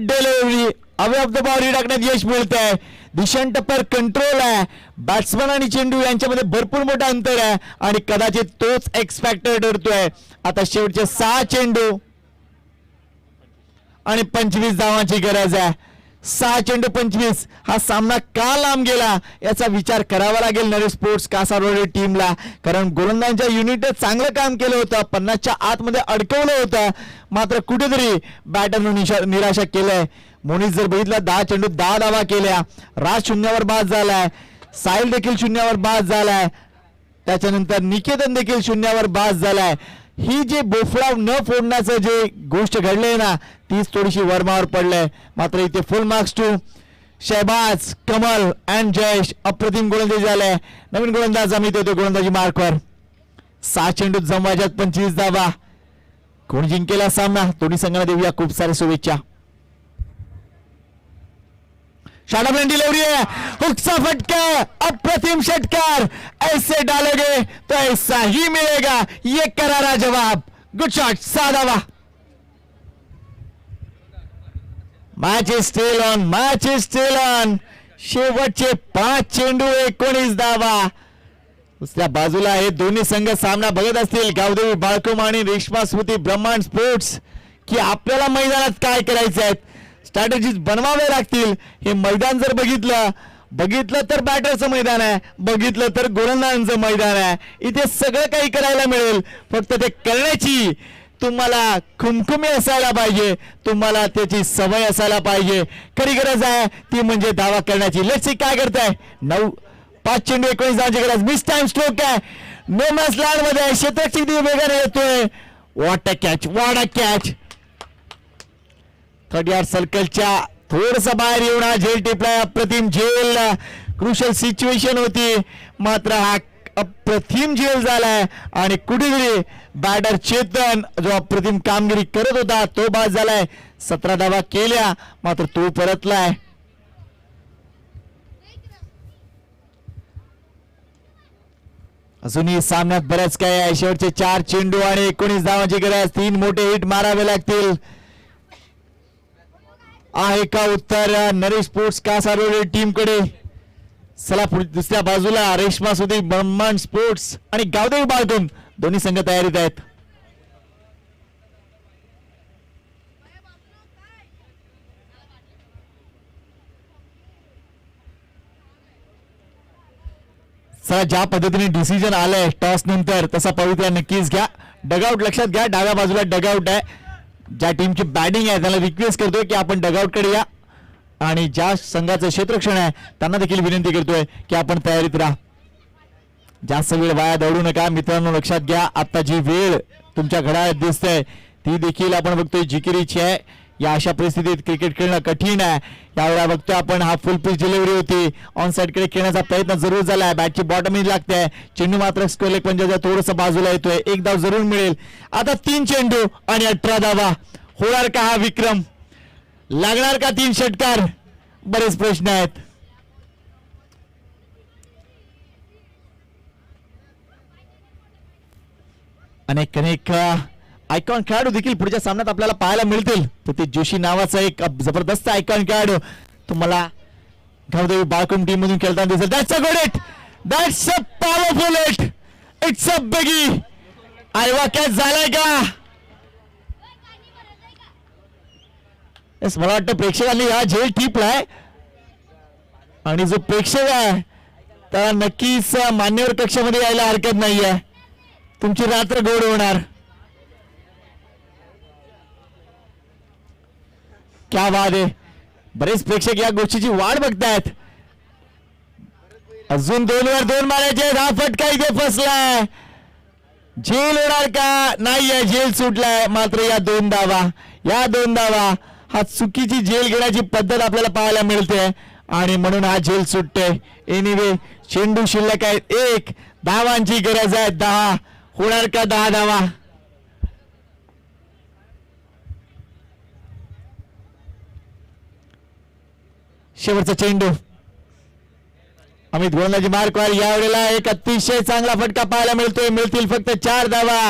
Speaker 6: delivery. Away of the ball टाकण्यात यश मिळत आहे. दिशांत पर कंट्रोल आहे. बॅट्समन आणि चेंडू यांच्यामध्ये भरपूर मोठा अंतर आहे आणि कदाचित तोच एक्स फॅक्टर ठरतोय. आता शेवटचे 6 चेंडू आणि 25 धावांची गरज आहे. 6 चेंडू 25. हा सामना का लांब गेला याचा विचार करावा लागेल नरेश स्पोर्ट्स कासारवाडी टीमला, कारण गोलंदाजांच्या युनिटने चांगलं काम केलं होतं. 50च्या आतमध्ये अडकवलं होतं, मात्र कुठेतरी बॅटरनं निराशा केलंय. मोनीस जर बघितलं 10 चेंडू 10 धावा केल्या. राज शून्यावर बाद झालाय. साहिल देखील शून्यावर बाद झालाय. त्याच्यानंतर निकेतन देखील शून्यावर बाद झालाय. ही जे बोफडा न फोडण्याचं जे गोष्ट घडले ना तीच थोडीशी वर्मावर पडलंय. मात्र इथे full marks to Shahbaz, Kamal and Jayesh. अप्रतिम गोलंदाजी झालाय. नवीन गोलंदाज अमित होते गोलंदाजी मार्कवर. 6 चेंडू जमवायच्यात 25 धावा. कोण जिंकेला सामना दोन्ही संघांना देऊया खूप साऱ्या शुभेच्छा. शादाब डिलीवरी है. हुक्सा फटका. अप्रतिम षटकार. ऐसे डालोगे तो ऐसा ही मिलेगा. ये करारा जवाब. Good shot. 6 धावा. Match is still on. शेवटचे 5 चेंडू 19 धावा. दुसऱ्या बाजूला हे दोन्ही संघ सामना बघत असतील गावदेवी बाळकुम आणि रेश्मा स्मृती ब्रह्मांड स्पोर्ट्स, की आपल्याला मैदानात काय करायचं आहे. स्ट्रॅटेजीज बनवावे लागतील. हे मैदान जर बघितलं तर बॅटरचं मैदान आहे, बघितलं तर गोलंदाजांचं मैदान आहे. इथे सगळं काही करायला मिळेल. फक्त ते करण्याची तुम्हाला खुमखुमी असायला पाहिजे. तुम्हाला त्याची सवय असायला पाहिजे. खरी गरज आहे ती म्हणजे धावा करण्याची. लेट्स सी काय करताय. 5 चेंडू 19 धावांची गरज. मिस टाइम स्ट्रोक आहे. नो मॅच लँड मध्ये क्षेत्ररक्षक वेगाने येतोय. What a catch. 30 यार्ड सर्कलच्या थोडस बाहेर येऊन हा झेल टिपला. अप्रतिम झेल. क्रुशल सिच्युएशन होती, मात्र हा अप्रतिम झेल झालाय आणि कुठेतरी बॅटर चेतन जो अप्रतिम कामगिरी करत होता तो बाद झालाय. 17 धावा केल्या, मात्र तो परतलाय. अजूनही सामन्यात बरंच काय आहे. शेवटचे 4 चेंडू आणि 19 धावांची गरज. 3 मोठे हिट मारावे लागतील. आहे का उत्तर नरेश स्पोर्ट्स कासारवाडी टीम कडे. चला दुसऱ्या बाजूला रेश्मा सुधी ब्रह्मांड स्पोर्ट्स आणि गावदेवी बाळकुम दोन्ही संघ तयारीत आहेत. चला ज्या पद्धतीने डिसिजन आलंय टॉस नंतर तसा पवित्रा नक्कीच घ्या. डगआउट लक्षात घ्या. डाव्या बाजूला डगआउट आहे. ज्या टीमची बॅटिंग आहे त्याला रिक्वेस्ट करतोय की आपण डगआउट कडे या, आणि ज्या संघाचं क्षेत्ररक्षण आहे त्यांना देखील विनंती करतोय की आपण तयारीत राहा. जास्त वेळ वाया दौडू नका मित्रांनो. लक्षात घ्या आता जी वेळ तुमच्या घड्याळात दिसते ती देखील आपण बघतोय जिकिरीची आहे. या अशा परिस्थितीत क्रिकेट खेळणं कठीण आहे. यावेळेला बघतोय आपण हा फुल पिच डिलिव्हरी होती. ऑन साइड कडे खेळण्याचा प्रयत्न जरूर झालाय. बॅटची बॉटम ही लागते. चेंडू मात्र स्क्वेअर लेग पंजाच्या थोडंसं बाजूला येतोय. 1 धाव जरूर मिळेल. आता 3 चेंडू आणि 18 धावा. होणार का हा विक्रम. लागणार का 3 षटकार. बरेच प्रश्न आहेत. अनेक आयकॉन खेळाडू देखील पुढच्या सामन्यात आपल्याला पाहायला मिळतील. प्रतीक जोशी नावाचा एक जबरदस्त आयकॉन खेळाडू तुम्हाला गावदेवी बाळकुम टीम मधून खेळताना दिसेल. That's a good hit. That's a powerful hit. It's a biggie. आयवा कॅच झालाय का. मला वाटतं प्रेक्षकांनी हा झेल टिपलाय आणि जो प्रेक्षक आहे त्याला नक्कीच मान्यवर कक्षामध्ये यायला हरकत नाहीये. तुमची रात्र गोड होणार. क्या बात आहे. बरेच प्रेक्षक या गोष्टीची वाट बघतायत. अजून 2 वर 2 मारायचे. हा फटका इथे फसलाय. झेल होणार का नाही, झेल सुटलाय. मात्र या 2 धावा हा चुकीची झेल घेण्याची पद्धत आपल्याला पाहायला मिळते आणि म्हणून हा झेल सुटते. एनिवे चेंडू शिल्लक आहे 1. धावांची गरज आहे 10. होणार का 10 धावा? शेवटचा चेंडू. अमित गोलंदाजी मार्कवर. यावेळेला एक अतिशय चांगला फटका पाहायला मिळतोय. मिळतील फक्त 4 धावा.